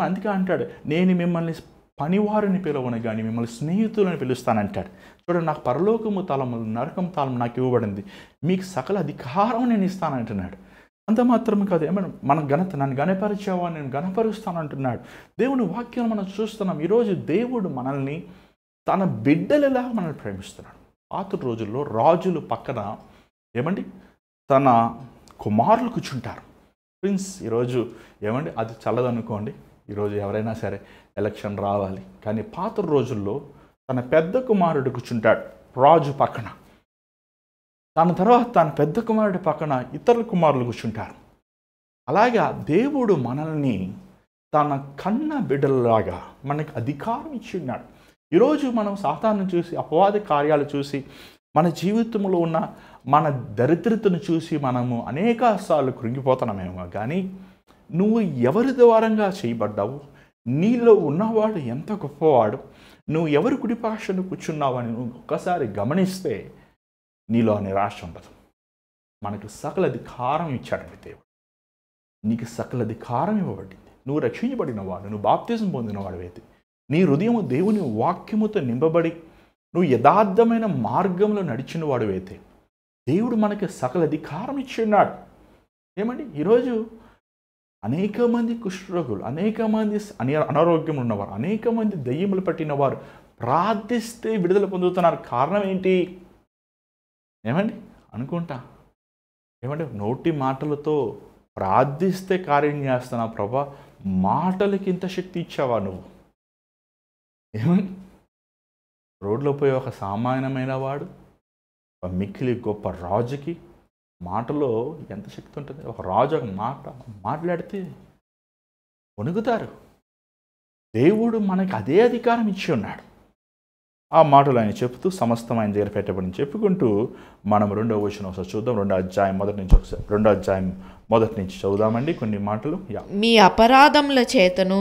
అందుకే అంటాడు, నేను మిమ్మల్ని పనివారిని పిలవను కానీ మిమ్మల్ని స్నేహితులను పిలుస్తానంటాడు. చూడండి, నాకు పరలోకము తలములు, నరకం తాళం నాకు ఇవ్వబడింది, మీకు సకల అధికారం నేను ఇస్తానంటున్నాడు. అంత మాత్రమే కాదు, మన ఘనత, నన్ను గణపరిచావా, నేను గణపరుస్తానంటున్నాడు. దేవుని వాక్యాలు మనం చూస్తున్నాం. ఈరోజు దేవుడు మనల్ని తన బిడ్డలలా మనల్ని ప్రేమిస్తున్నాడు. పాత రోజుల్లో రాజులు పక్కన తన కుమారులు కూర్చుంటారు, ప్రిన్స్. ఈరోజు అది చల్లదనుకోండి, ఈరోజు ఎవరైనా సరే ఎలక్షన్ రావాలి, కానీ పాత రోజుల్లో తన పెద్ద కుమారుడు కూర్చుంటాడు రాజు పక్కన. దాని తర్వాత తన పెద్ద కుమారుడి పక్కన ఇతర కుమారులు కూర్చుంటారు. అలాగా దేవుడు మనల్ని తన కన్న బిడ్డలలాగా మనకి అధికారం ఇచ్చి ఉన్నాడు. ఈరోజు మనం సాతాను చూసి, అపవాది కార్యాలు చూసి మన జీవితంలో ఉన్న మన దరిద్రతను చూసి మనము అనేకసార్లు కృంగిపోతున్నామేమో, కానీ నువ్వు ఎవరి ద్వారంగా చేయబడ్డావు, నీలో ఉన్నవాడు ఎంత గొప్పవాడు, నువ్వు ఎవరి కుడిపార్శ్వన కూర్చున్నావని నువ్వు ఒక్కసారి గమనిస్తే నీలో నిరాశ ఉండదు. మనకు సకల అధికారం ఇచ్చాడండి దేవుడు. నీకు సకల అధికారం ఇవ్వబడింది. నువ్వు రక్షించబడిన వాడు, నువ్వు బాప్తిజం పొందిన వాడివైతే, నీ హృదయము దేవుని వాక్యముతో నింపబడి నువ్వు యథార్థమైన మార్గంలో నడిచిన వాడివైతే దేవుడు మనకి సకల అధికారం ఇచ్చి ఉన్నాడు. ఏమండి, ఈరోజు అనేక మంది కుష్ఠరోగులు, అనేక మంది అనారోగ్యం ఉన్నవారు, అనేక మంది దయ్యములు పట్టిన వారు ప్రార్థిస్తే విడుదల పొందుతున్నారు. కారణం ఏంటి? ఏమండి అనుకుంటా, ఏమంటే నోటి మాటలతో ప్రార్థిస్తే కార్యం చేస్తున్నా ప్రభా, మాటలకి ఇంత శక్తి ఇచ్చావా నువ్వు? ఏమని రోడ్లో పోయి ఒక సామాన్యమైన వాడు, ఒక మిక్కిలి గొప్ప రాజుకి మాటలో ఎంత శక్తి ఉంటుంది? ఒక రాజు ఒక మాట్లాడితే వణుకుతారు. దేవుడు మనకి అదే అధికారం ఇచ్చి ఉన్నాడు. ఆ మాటలు ఆయన చెప్తూ సమస్తం ఆయన దగ్గర పెట్టబడి చెప్పుకుంటూ మనం 2వ వచనం ఒకసారి చూద్దాం. 2వ అధ్యాయం మొదటి నుంచి చదువుదామండి కొన్ని మాటలు. మీ అపరాధముల చేతను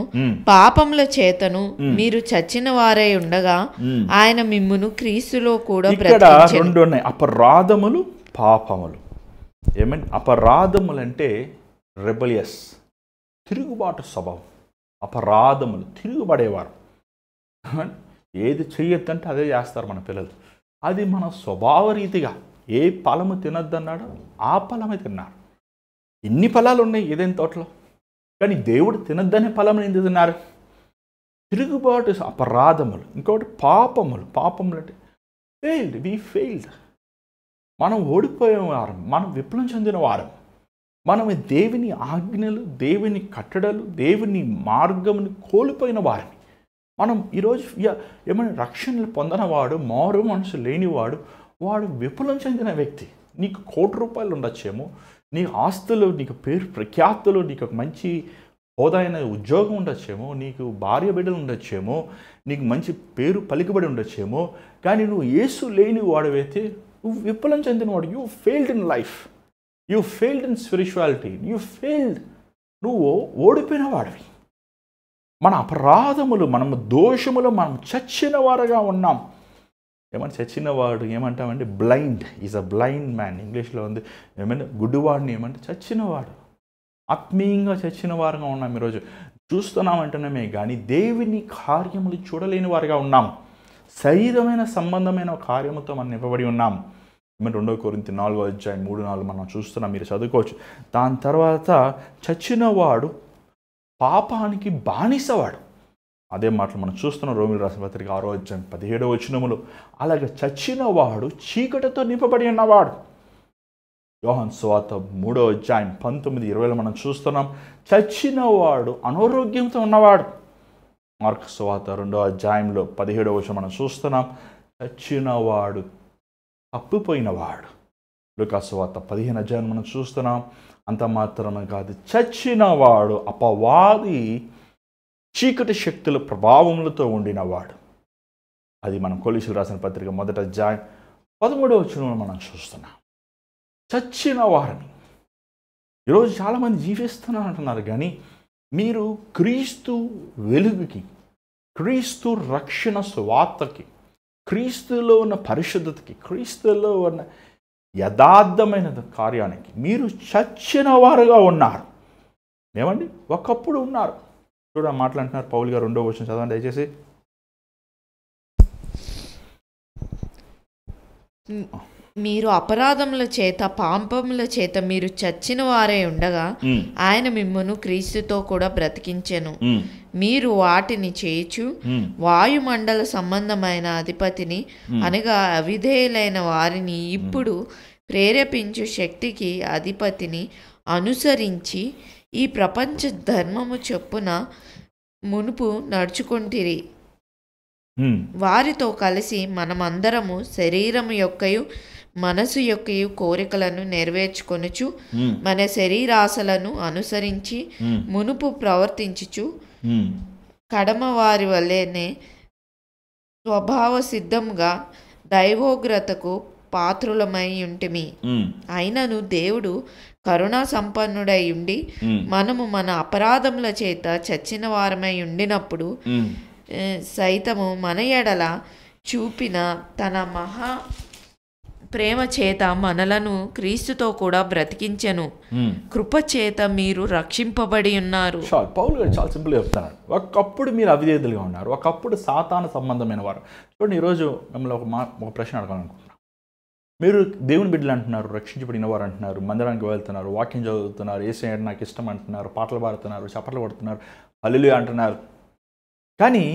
పాపముల చేతను మీరు చచ్చిన వారై ఉండగా ఆయన మిమ్మును క్రీస్తులో కూడా బ్రతికించెను. ఇక్కడ 2 ఉన్నాయి, అపరాధములు, పాపములు. ఏమండి, అపరాధములు అంటే రెబలియస్, తిరుగుబాటు స్వభావం. అపరాధములు, తిరుగుబడేవారు. ఏది చెయ్యొద్దంటే అదే చేస్తారు మన పిల్లలు. అది మన స్వభావ రీతిగా ఏ ఫలము తినొద్దన్నాడో ఆ ఫలమే తిన్నారు. ఎన్ని ఫలాలు ఉన్నాయి ఏదైనా తోటలో, కానీ దేవుడు తినొద్దనే ఫలం ఎందుకు తిన్నారు? తిరుగుబాటు, అపరాధములు. ఇంకొకటి పాపములు. పాపములు అంటే ఫెయిల్డ్. మనం ఓడిపోయే వారం, మనం విఫలం చెందిన వారం, మనం దేవుని ఆజ్ఞలు, దేవుని కట్టడలు, దేవుని మార్గముని కోల్పోయిన వారిని. మనం ఈరోజు ఏమైనా రక్షణలు పొందనవాడు, మారు మనసు లేనివాడు, వాడు విఫలం చెందిన వ్యక్తి. నీకు ₹1,00,00,000 ఉండొచ్చేమో, నీ ఆస్తులు, నీకు పేరు ప్రఖ్యాతులు, నీకు ఒక మంచి హోదాయిన ఉద్యోగం ఉండొచ్చేమో, నీకు భార్య బిడ్డలు ఉండొచ్చేమో, నీకు మంచి పేరు పలికబడి ఉండొచ్చేమో, కానీ నువ్వు యేసు లేని వాడివైతే నువ్వు విఫలం చెందినవాడు. You failed in life, you failed in spirituality, నువ్వు ఓడిపోయిన వాడివి. మన అపరాధములు, మనము దోషములు, మనం చచ్చిన వారుగా ఉన్నాం. ఏమన్నా చచ్చినవాడు ఏమంటామంటే blind, is a blind man. ఇంగ్లీష్లో ఉంది. ఏమైనా గుడ్డివాడిని ఏమంటే చచ్చినవాడు. ఆత్మీయంగా చచ్చిన వారుగా ఉన్నాం. ఈరోజు చూస్తున్నామంటున్నామే కానీ దేవుని కార్యములు చూడలేని వారుగా ఉన్నాం. శరీరమైన సంబంధమైన కార్యముతో మనం నింపబడి ఉన్నాం. 2 కొరింథీ 4వ అధ్యాయం 3-4 మనం చూస్తున్నాం, మీరు చదువుకోవచ్చు. దాని తర్వాత చచ్చినవాడు పాపానికి బానిసవాడు. అదే మాటలు మనం చూస్తున్నాం రోమిలు రాసిన పత్రిక 6వ అధ్యాయం 17వ వచనములో. అలాగే చచ్చినవాడు చీకటితో నింపబడి ఉన్నవాడు. యోహాను సువార్త 3వ అధ్యాయం 19-20 మనం చూస్తున్నాం, చచ్చినవాడు అనారోగ్యంతో ఉన్నవాడు. మార్కు సువార్త 2వ అధ్యాయంలో 17వ వచనం మనం చూస్తున్నాం, చచ్చినవాడు తప్పిపోయినవాడు. లూకా సువార్త 15వ అధ్యాయం మనం చూస్తున్నాం. అంత మాత్రమే కాదు, చచ్చినవాడు అపవాది చీకటి శక్తుల ప్రభావములతో ఉండినవాడు. అది మనం కొలీసులు రాసిన పత్రిక 1వ అధ్యాయం 13వ వచనంలో మనం చూస్తున్నాం. చచ్చిన వారిని ఈరోజు చాలామంది జీవిస్తున్నారు అంటున్నారు, కానీ మీరు క్రీస్తు వెలుగుకి, క్రీస్తు రక్షణ స్వార్థకి, క్రీస్తులో ఉన్న పరిశుద్ధతకి, క్రీస్తులో ఉన్న యథార్థమైన కార్యానికి మీరు చచ్చిన వారుగా ఉన్నారు. ఏమండి, ఒకప్పుడు ఉన్నారు. చూడ మాట్లాడుతున్నారు పౌలు గారు. 2వ వచనం చదవండి దయచేసి. మీరు అపరాధముల చేత పాపముల చేత మీరు చచ్చిన వారే ఉండగా ఆయన మిమ్మును క్రీస్తుతో కూడా బ్రతికించెను. మీరు వాటిని చేయుచు వాయుమండల సంబంధమైన అధిపతిని అనగా అవిధేయులైన వారిని ఇప్పుడు ప్రేరేపించు శక్తికి అధిపతిని అనుసరించి ఈ ప్రపంచ ధర్మము చొప్పున మునుపు నడుచుకొంటిరి. వారితో కలిసి మనమందరము శరీరము యొక్కయు మనసు యొక్కయు కోరికలను నెరవేర్చుకొనుచు మన శరీరాశలను అనుసరించి మునుపు ప్రవర్తించుచు కడమ వారి వల్లనే స్వభావ సిద్ధంగా దైవోగ్రతకు పాత్రులమై ఉంటిమి. అయినను దేవుడు కరుణా సంపన్నుడై ఉండి మనము మన అపరాధముల చేత చచ్చిన వారమై ఉండినప్పుడు సైతము మన ఎడల చూపిన తన మహా ప్రేమ చేత మనలను క్రీస్తుతో కూడా బ్రతికించెను. కృప చేత మీరు రక్షింపబడి ఉన్నారు. పౌలు గారు చాలా సింపుల్గా చెప్తున్నాడు. ఒకప్పుడు మీరు అవిధేయులుగా ఉన్నారు, ఒకప్పుడు సాతాను సంబంధమైన వారు. చూడండి, ఈరోజు మిమ్మల్ని ఒక ప్రశ్న అడగాలనుకుంటున్నాను. మీరు దేవుని బిడ్డలు అంటున్నారు, రక్షించబడిన వారు అంటున్నారు, మందిరానికి వెళ్తున్నారు, వాక్యం చదువుతున్నారు, యేసయ్య నాకు ఇష్టం అంటున్నారు, పాటలు పాడుతున్నారు, చప్పట్లు పడుతున్నారు, హల్లెలూయా అంటున్నారు. కానీ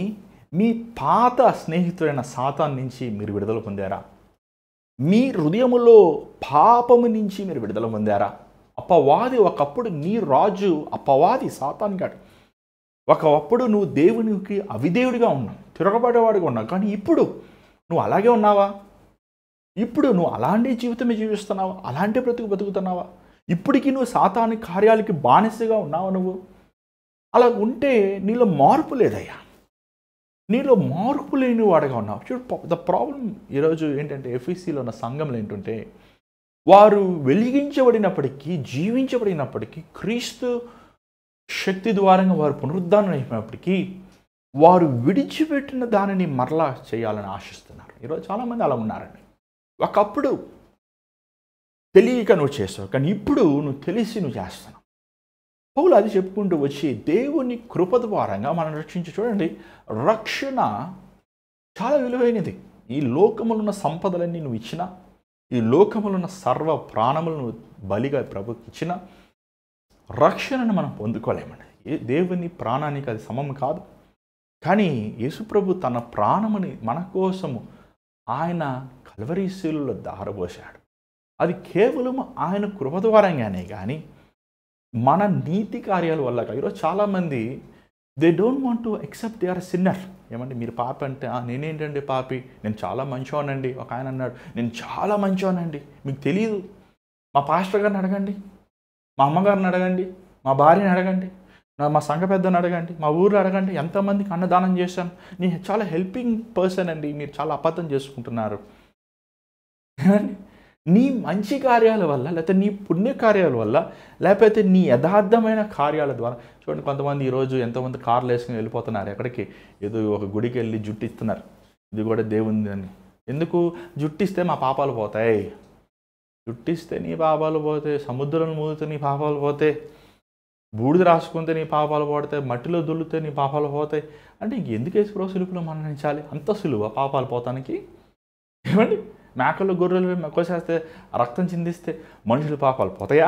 మీ పాత స్నేహితుడైన సాతాను నుంచి మీరు విడుదల పొందారా? మీ హృదయములో పాపము నుంచి మీరు విడుదల పొందారా? అపవాది ఒకప్పుడు నీ రాజు, అపవాది సాతాను గాడు. ఒకప్పుడు నువ్వు దేవునికి అవిధేయుడిగా ఉన్నావు, తిరగబడేవాడిగా ఉన్నావు. కానీ ఇప్పుడు నువ్వు అలాగే ఉన్నావా? ఇప్పుడు నువ్వు అలాంటి జీవితమే జీవిస్తున్నావా? అలాంటి బతుకుతున్నావా? ఇప్పటికీ నువ్వు సాతాను కార్యాలకి బానిసగా ఉన్నావా? నువ్వు అలా ఉంటే నీలో మార్పు లేదయ్యా, నీలో మార్పు లేని వాడుగా ఉన్నావు. చూడు, ద ప్రాబ్లం ఈరోజు ఏంటంటే ఎఫ్ఈసీలో ఉన్న సంఘంలో ఏంటంటే వారు వెలిగించబడినప్పటికీ, జీవించబడినప్పటికీ, క్రీస్తు శక్తి ద్వారంగా వారు పునరుద్ధానం అయినప్పటికీ వారు విడిచిపెట్టిన దానిని మరలా చేయాలని ఆశిస్తున్నారు. ఈరోజు చాలామంది అలా ఉన్నారండి. ఒకప్పుడు తెలియక నువ్వు చేస్తావు, కానీ ఇప్పుడు నువ్వు తెలిసి నువ్వు చేస్తున్నావు. పౌలు అది చెప్పుకుంటూ వచ్చి దేవుని కృప ద్వారంగా మనం రక్షించి. చూడండి, రక్షణ చాలా విలువైనది. ఈ లోకములో ఉన్న సంపదలన్నీ నువ్వు ఇచ్చినా, ఈ లోకములో ఉన్న సర్వ ప్రాణములను బలిగా ప్రభుకి ఇచ్చిన రక్షణను మనం పొందుకోలేమండి. దేవుని ప్రాణానికి అది సమం కాదు. కానీ యేసుప్రభు తన ప్రాణముని మన కోసము ఆయన కల్వరి శిలువలో ధారపోశాడు. అది కేవలం ఆయన కృప ద్వారంగానే కానీ మన నీతి కార్యాల వల్ల. ఈరోజు చాలామంది they don't want to accept they are sinner. ఏమంటే మీరు పాపి అంటే నేనేంటండి పాపి, నేను చాలా మంచివానండి. ఒక ఆయన అన్నాడు, నేను చాలా మంచివానండి. మీకు తెలియదు. మా పాస్టర్ గారిని అడగండి, మా అమ్మగారిని అడగండి, మా భార్యని అడగండి, మా సంఘ పెద్దని అడగండి, మా ఊర్లో అడగండి, ఎంతమందికి అన్నదానం చేశాను, నేను చాలా హెల్పింగ్ పర్సన్ అండి. మీరు చాలా అబద్ధం చేసుకుంటున్నారు. నీ మంచి కార్యాల వల్ల, లేకపోతే నీ పుణ్య కార్యాల వల్ల, లేకపోతే నీ యథార్థమైన కార్యాల ద్వారా. చూడండి, కొంతమంది ఈరోజు ఎంతోమంది కార్లు వేసుకుని వెళ్ళిపోతున్నారు ఎక్కడికి, ఏదో ఒక గుడికి వెళ్ళి జుట్టు ఇస్తున్నారు. ఇది కూడా దేవుంది అని. ఎందుకు? జుట్టిస్తే మా పాపాలు పోతాయి, జుట్టిస్తే నీ పాపాలు పోతాయి, సముద్రం మూదితే నీ పాపాలు పోతాయి, బూడిద రాసుకుంటే నీ పాపాలు పోతాయి, మట్టిలో దుల్లితే నీ పాపాలు పోతాయి. అంటే ఎందుకు వేసుకో సులుపులో మరణించాలి? అంత సులువా పాపాలు పోతానికి? ఏమండి, మేకలు గొర్రెలు కోసేస్తే రక్తం చిందిస్తే మనుషుల పాపాలు పోతాయా?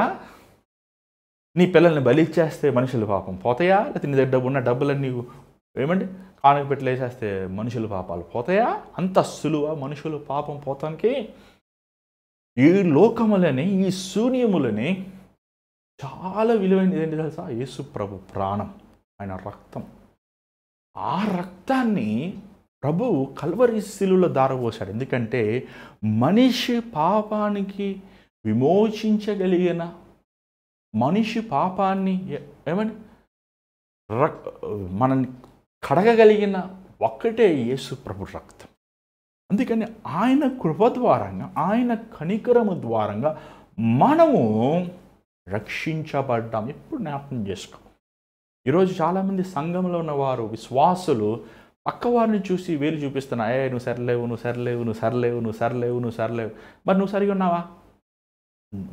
నీ పిల్లల్ని బలిచ్చేస్తే మనుషుల పాపం పోతాయా? లేకపోతే నీ దగ్గర ఉన్న డబ్బులన్నీ ఏమండి కానుక పెట్టి వేసేస్తే మనుషుల పాపాలు పోతాయా? అంత సులువా మనుషుల పాపం పోతానికి? ఈ లోకములని, ఈ శూన్యములని చాలా విలువైనది ఏంటి తెలుసా? యేసు ప్రభు ప్రాణం, ఆయన రక్తం. ఆ రక్తాన్ని ప్రభు కల్వరి శిలువలో ధారపోశాడు. ఎందుకంటే మనిషి పాపానికి విమోచించగలిగిన, మనిషి పాపాన్ని ఏమని మనల్ని కడగగలిగిన ఒక్కటే యేసు ప్రభు రక్తం. అందుకని ఆయన కృప ద్వారంగా, ఆయన కనికరము ద్వారంగా మనము రక్షించబడ్డాం. ఎప్పుడు జ్ఞాపకం చేసుకో. ఈరోజు చాలామంది సంఘంలో ఉన్నవారు, విశ్వాసులు పక్కవారిని చూసి వేలు చూపిస్తున్నా, నువ్వు సరిలేవు, నువ్వు సరిలేవు, నువ్వు సరిలేవు, నువ్వు సరిలేవు, నువ్వు సరిలేవు. మరి నువ్వు సరిగా ఉన్నావా?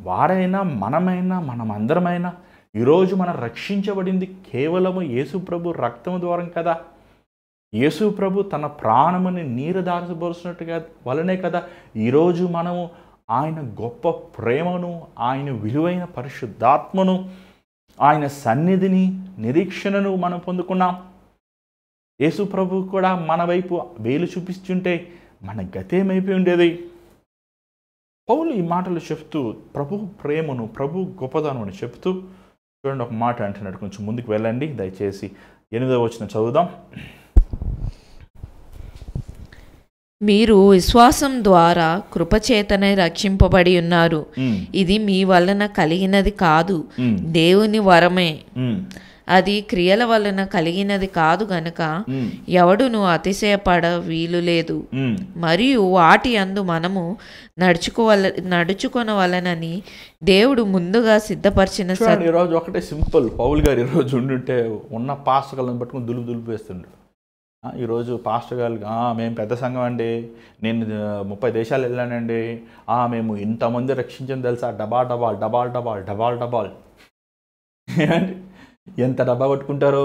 వారైనా మనమైనా మనమందరమైనా ఈరోజు మనం రక్షించబడింది కేవలము యేసుప్రభు రక్తము ద్వారా కదా. యేసుప్రభు తన ప్రాణముని నీరు దారబోసినట్టుగా వలనే కదా ఈరోజు మనము ఆయన గొప్ప ప్రేమను, ఆయన విలువైన పరిశుద్ధాత్మను, ఆయన సన్నిధిని, నిరీక్షణను మనం పొందుకున్నాం. యేసు ప్రభు కూడా మన వైపు వేలు చూపిస్తుంటే మన గతేమైపోయి ఉండేది. పౌలు ఈ మాటలు చెప్తూ ప్రభు ప్రేమను, ప్రభు గొప్పదనం అని చెప్తూ చూడండి, ఒక మాట అంటున్నాడు. కొంచెం ముందుకు వెళ్ళండి దయచేసి. 8వ వచనం చదువుదాం. మీరు విశ్వాసం ద్వారా కృపచేతనే రక్షింపబడి ఉన్నారు. ఇది మీ వలన కలిగినది కాదు, దేవుని వరమే. అది క్రియల వలన కలిగినది కాదు గనుక ఎవడును అతిశయపడ వీలు లేదు. మరియు వాటి అందు మనము నడుచుకొనవలనని దేవుడు ముందుగా సిద్ధపరిచిన ఈరోజు ఒకటే సింపుల్. పౌలు గారు ఈరోజు ఉండుంటే ఉన్న పాస్టర్లను పట్టుకుని దులుపు వేస్తుండ్రు. ఈరోజు పాస్టర్ గారు మేము పెద్ద సంఘం అండి, నేను 30 దేశాలు వెళ్ళానండి, మేము ఇంతమంది రక్షించని తెలుసా, డబాల్ డబాల్ డబాల్ డబాల్ డబాల్ డబాల్. ఎంత డబ్బా కొట్టుకుంటారో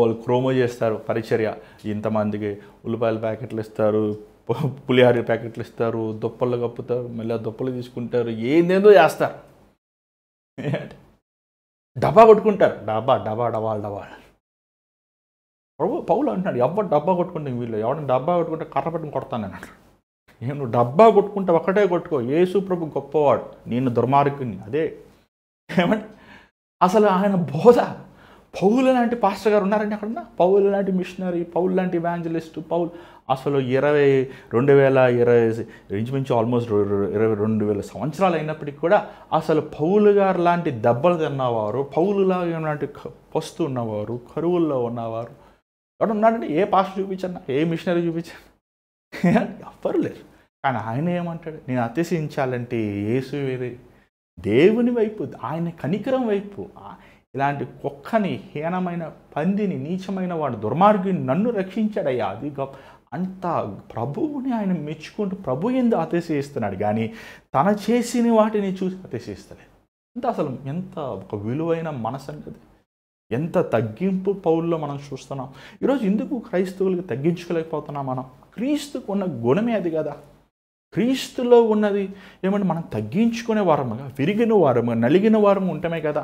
వాళ్ళు క్రోమో చేస్తారు పరిచర్య. ఇంతమందికి ఉల్లిపాయల ప్యాకెట్లు ఇస్తారు, పులిహార ప్యాకెట్లు ఇస్తారు, దుప్పలు కప్పుతారు, మళ్ళీ దుప్పలు తీసుకుంటారు, ఏందేందో చేస్తారు. డబ్బా కొట్టుకుంటారు, డబ్బా డబ్బా డబాల్ డబాల్. పౌలు అంటున్నాడు, ఎవరు డబ్బా కొట్టుకుంటే వీళ్ళు, ఎవరైనా డబ్బా కొట్టుకుంటే కర్ర పట్టుకుని కొడతాను అన్నాడు. నువ్వు డబ్బా కొట్టుకుంటే ఒకటే కొట్టుకో, యేసు ప్రభు గొప్పవాడు, నేను దుర్మార్గుని. అదే ఏమంటే అసలు ఆయన బోధ. పౌలు లాంటి పాస్టర్ గారు ఉన్నారండి అక్కడ, పౌలు లాంటి మిషనరీ, పౌలు లాంటి ఇవాంజలిస్టు, పౌలు అసలు 2020 ఇంచుమించు ఆల్మోస్ట్ 22,000 సంవత్సరాలు అయినప్పటికీ కూడా అసలు పౌలు గారు లాంటి దెబ్బలు తిన్నవారు, పౌలులాగా లాంటి పస్తు ఉన్నవారు, కరువుల్లో ఉన్నవారు ఎవరు ఉన్నాడంటే ఏ పాస్టర్ చూపించన్నా, ఏ మిషనరీ చూపించాను, ఎవ్వరు లేరు. కానీ ఆయన ఏమంటాడు, నేను అతిశయించాలంటే యేసు వేరే, దేవుని వైపు, ఆయన కనికరం వైపు. ఇలాంటి కుక్కని, హీనమైన పందిని, నీచమైన వాడు, దుర్మార్గుని నన్ను రక్షించాడయ్యా, అది గొప్ప. అంత ప్రభువుని ఆయన మెచ్చుకుంటూ ప్రభు ఎందు అతిశయిస్తున్నాడు, కానీ తన చేసిన వాటిని చూసి అతిశయిస్తలేదు. అసలు ఎంత ఒక విలువైన మనసు అంటే, ఎంత తగ్గింపు పౌల్లో మనం చూస్తున్నాం. ఈరోజు ఎందుకు క్రైస్తవులకు తగ్గించుకోలేకపోతున్నాం మనం? క్రీస్తుకు ఉన్న గుణమే అది కదా. క్రీస్తులో ఉన్నది ఏమంటే మనం తగ్గించుకునే వారముగా, విరిగిన వారముగా, నలిగిన వారము ఉంటామే కదా.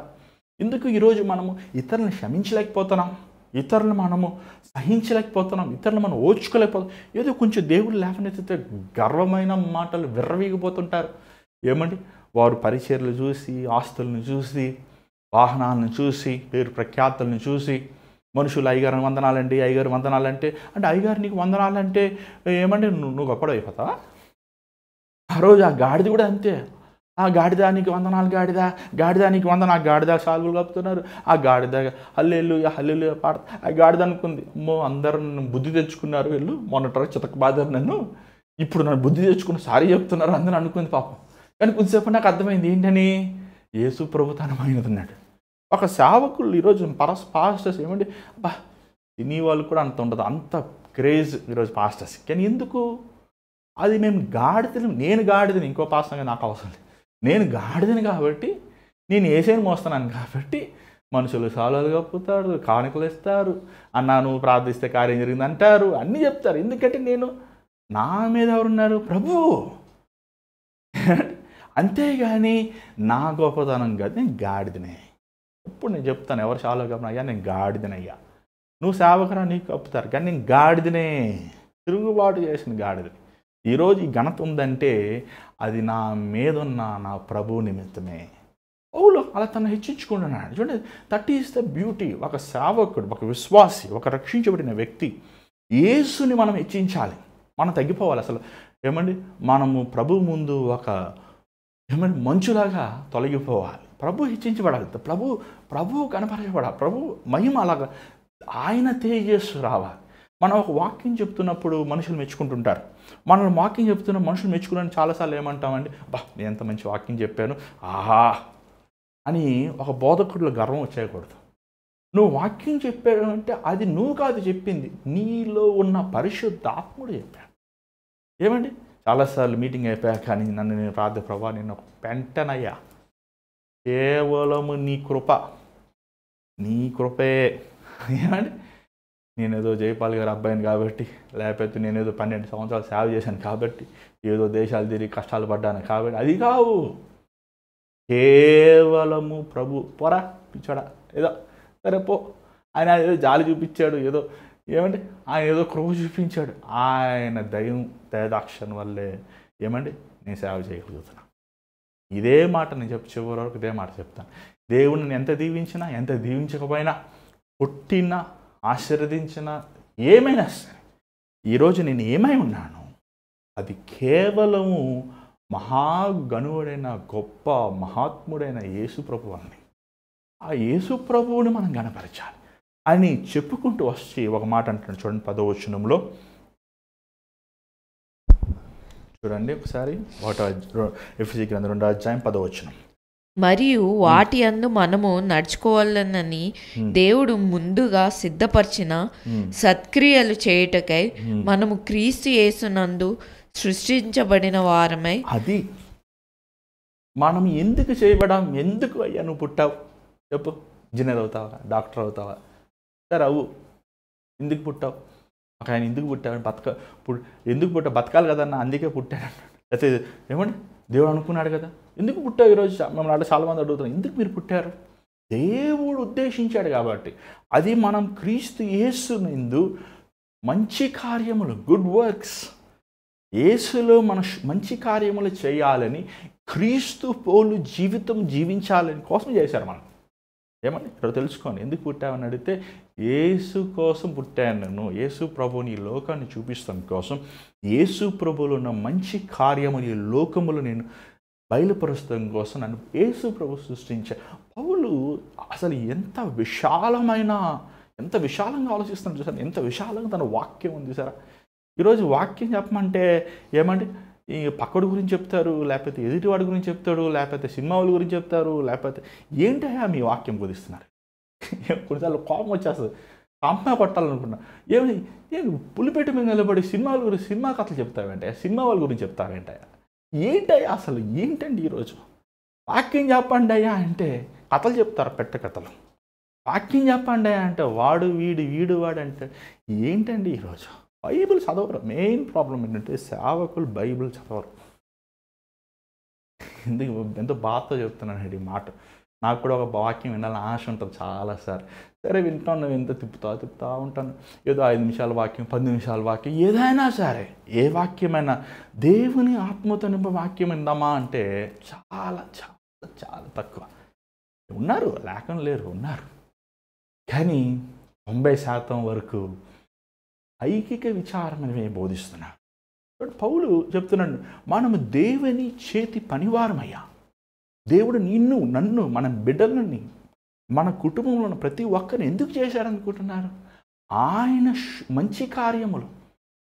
ఎందుకు ఈరోజు మనము ఇతరులను క్షమించలేకపోతున్నాం, ఇతరులను మనము సహించలేకపోతున్నాం, ఇతరులను మనం ఓర్చుకోలేకపోతున్నాం. ఏదో కొంచెం దేవుడు లేవనెత్తితే గర్వమైన మాటలు విర్రవీగిపోతుంటారు. ఏమండి, వారు పరిచర్లు చూసి, ఆస్తులను చూసి, వాహనాలను చూసి, పేరు ప్రఖ్యాతులను చూసి, మనుషులు అయ్యగారు వందనాలండి, అయ్యగారు వందనాలంటే, అంటే అయ్యగారు నీకు వందనాలంటే ఏమంటే నువ్వు గొప్పడు అయిపోతావా? ఆ రోజు ఆ గాడిద కూడా అంతే. ఆ గాడిద నీకు వందనాలు, గాడిద నీకు వందన, ఆ గాడిద సాల్వులు కప్పుతున్నారు, ఆ గాడిద హల్లెలూయా హల్లెలూయా పాడ. ఆ గాడిద అనుకుంది, అమ్మో అందరూ నన్ను బుద్ధి తెచ్చుకున్నారు, వీళ్ళు మొన్నటి చితక బాధారు నన్ను, ఇప్పుడు నన్ను బుద్ధి తెచ్చుకుని సారీ చెప్తున్నారు అందరూ అనుకుంది పాపం. కానీ కొద్దిసేపు నాకు అర్థమైంది ఏంటని, యేసు ప్రభుతనమైనది అన్నాడు. ఒక సేవకులు ఈరోజు పాస్టర్స్ ఏమండి, అబ్బా తిని వాళ్ళు కూడా అంత ఉండదు, అంత క్రేజ్ ఈరోజు పాస్టర్స్. కానీ ఎందుకు? అది మేము గాడిదని, నేను గాడిదని, ఇంకో పాస్టర్గా నాకు అవసరం లేదు, నేను గాడిదని కాబట్టి, నేను ఏసైని మోస్తున్నాను కాబట్టి మనుషులు సాలాలు కప్పుతారు, కానుకలు ఇస్తారు, అన్నా నువ్వు ప్రార్థిస్తే కార్యం జరిగింది అంటారు, అన్నీ చెప్తారు. ఎందుకంటే నేను, నా మీద ఎవరున్నారు? ప్రభువు. అంతేగాని నా గొప్పతనం కాదు, నేను గాడిదనే. ఇప్పుడు నేను చెప్తాను, ఎవరు చాలా కప్పిన, అయ్యా నేను గాడిదనయ్యా, నువ్వు సేవకురా నీకు కప్పుతారు, కానీ నేను గాడిదనే, తిరుగుబాటు చేసిన గాడిదని. ఈరోజు ఈ ఘనత ఉందంటే అది నా మీదున్న నా ప్రభు నిమిత్తమే. పౌలు అలా తను హెచ్చించుకుంటున్నాడు. చూడండి, దట్ ఈస్ ద బ్యూటీ. ఒక సేవకుడు, ఒక విశ్వాసి, ఒక రక్షించబడిన వ్యక్తి, యేసుని మనం హెచ్చించాలి, మనం తగ్గిపోవాలి. అసలు ఏమండి, మనము ప్రభు ముందు ఒక ఏమంటే మంచులాగా తొలగిపోవాలి. ప్రభు హెచ్చించబడాలి, ప్రభు కనపరచబడాలి, ప్రభు మహిమ అలాగా ఆయన తేజస్సు రావాలి. మనం ఒక వాక్యం చెప్తున్నప్పుడు మనుషులు మెచ్చుకుంటుంటారు, మనం వాక్యం చెప్తున్న మనుషులు మెచ్చుకున్నాను చాలాసార్లు ఏమంటామండి, బా నేను ఎంత మంచి వాక్యం చెప్పాను ఆహా అని ఒక బోధకుడిలో గర్వం వచ్చేయకూడదు. నువ్వు వాక్యం చెప్పాడు అంటే అది నువ్వు కాదు చెప్పింది, నీలో ఉన్న పరిశుద్ధాత్ముడు చెప్పాడు. ఏమండి, చాలాసార్లు మీటింగ్ అయిపోయాక కానీ నన్ను నేను ప్రభా నేను ఒక పెంటనయ్యా, కేవలము నీ కృపే. ఏమండి, నేనేదో జయపాల్ గారి అబ్బాయిని కాబట్టి, లేకపోతే నేనేదో 12 సంవత్సరాలు సేవ చేశాను కాబట్టి, ఏదో దేశాలు తిరిగి కష్టాలు పడ్డాను కాబట్టి, అది కావు. కేవలము ప్రభు. పోరా పిచ్చాడా, ఏదో సరే పో, ఆయన ఏదో జాలి చూపించాడు, ఏదో ఏమండి ఆయన ఏదో కృప చూపించాడు, ఆయన దయదాక్షణ వల్లే ఏమండి నేను సేవ చేయగలుగుతున్నాను. ఇదే మాట నేను చివరి వరకు ఇదే మాట చెప్తాను. దేవుడిని ఎంత దీవించినా, ఎంత దీవించకపోయినా, పుట్టినా, ఆశీర్వదించిన ఏమైనా సరే, ఈరోజు నేను ఏమై ఉన్నాను అది కేవలము మహాగణుడైన గొప్ప మహాత్ముడైన యేసు ప్రభువాన్ని. ఆ యేసు ప్రభువుని మనం గణపరచాలి అని చెప్పుకుంటూ వచ్చి ఒక మాట అంటున్నాడు చూడండి 10వ వచనంలో. చూడండి ఒకసారి ఎఫెసీ గ్రంథం 2వ అధ్యాయం 10వ వచనం. మరియు వాటి యందు మనము నడుచుకోవాలనని దేవుడు ముందుగా సిద్ధపరిచిన సత్క్రియలు చేయుటకై మనము క్రీస్తు యేసునందు సృష్టించబడిన వారమై. అది మనం ఎందుకు చేయబడాం? ఎందుకు అయ్యా నువ్వు పుట్టావు చెప్పు. ఇంజనీర్ అవుతావా, డాక్టర్ అవుతావా? సరే అవు. ఎందుకు పుట్టావు? ఒక ఆయన ఎందుకు పుట్టాడు? ఎందుకు పుట్టావు? బతకాలి కదన్నా, అందుకే పుట్టాడు అన్నాడు. అయితే ఏమండి దేవుడు అనుకున్నాడు కదా. ఎందుకు పుట్టావు? ఈరోజు మమ్మల్ని అంటే చాలామంది అడుగుతున్నాం, ఎందుకు మీరు పుట్టారు? దేవుడు ఉద్దేశించాడు కాబట్టి. అది మనం క్రీస్తు యేసునందు మంచి కార్యములు, గుడ్ వర్క్స్, యేసులో మన మంచి కార్యములు చేయాలని, క్రీస్తు పోలు జీవితం జీవించాలని కోసం చేశారు మనం. ఏమండి ఇక్కడ తెలుసుకోండి, ఎందుకు పుట్టామని అడిగితే యేసు కోసం పుట్టాను నేను. యేసు ప్రభుని ఈ లోకాన్ని చూపిస్తాం కోసం, యేసు ప్రభులో ఉన్న మంచి కార్యములు ఈ లోకములు నేను బయలుపరుస్తాం కోసం నన్ను యేసు ప్రభు సృష్టించే. పౌలు అసలు ఎంత విశాలంగా ఆలోచిస్తాను చూసారు. ఎంత విశాలంగా తన వాక్యం ఉంది సారా. ఈరోజు వాక్యం చెప్పమంటే ఏమంటే ఈ పక్కడి గురించి చెప్తారు, లేకపోతే ఎదుటివాడి గురించి చెప్తాడు, లేకపోతే సినిమా వాళ్ళ గురించి చెప్తారు, లేకపోతే ఏంటయ్యా మీ వాక్యం బోధిస్తున్నారు. కొన్నిసార్లు కోపం వచ్చేస్తుంది, కంపన కొట్టాలనుకున్నా. ఏమి పులిపేట మీద నిలబడి సినిమాల గురించి సినిమా కథలు చెప్తావేంటయ్యా, సినిమా వాళ్ళ గురించి చెప్తావేంటయ్యా, ఏంటయ్యా అసలు ఏంటండి ఈరోజు? వాక్యం చెప్పండి అయ్యా అంటే కథలు చెప్తారు, పెట్ట కథలు. వాక్యం చెప్పండి అయ్యా అంటే వాడు వీడు వాడు అంటే ఏంటండి ఈరోజు? బైబిల్ చదవరు. మెయిన్ ప్రాబ్లం ఏంటంటే సేవకులు బైబిల్ చదవరు. ఎందుకు ఎంతో బాధతో చెప్తున్నాను ఈ మాట. నాకు కూడా ఒక వాక్యం వినాలని ఆశ ఉంటుంది చాలాసార్లు. సరే వింటాను, ఎంత తిప్పుతా ఉంటాను. ఏదో 5 నిమిషాల వాక్యం, 10 నిమిషాల వాక్యం, ఏదైనా సరే, ఏ వాక్యమైనా దేవుని ఆత్మతో నింప వాక్యం విందామా అంటే చాలా చాలా చాలా తక్కువ. ఉన్నారు, లేకుండా లేరు, ఉన్నారు. కానీ 90% వరకు ఐకిక విచారమని బోధిస్తున్నారు. పౌలు చెప్తున్నాడు, మనము దేవుని చేతి పనివారమయ్యా. దేవుడు నన్ను, మన బిడ్డలని, మన కుటుంబంలో ఉన్న ప్రతి ఒక్కరిని ఎందుకు చేశారనుకుంటున్నారు? ఆయన మంచి కార్యములు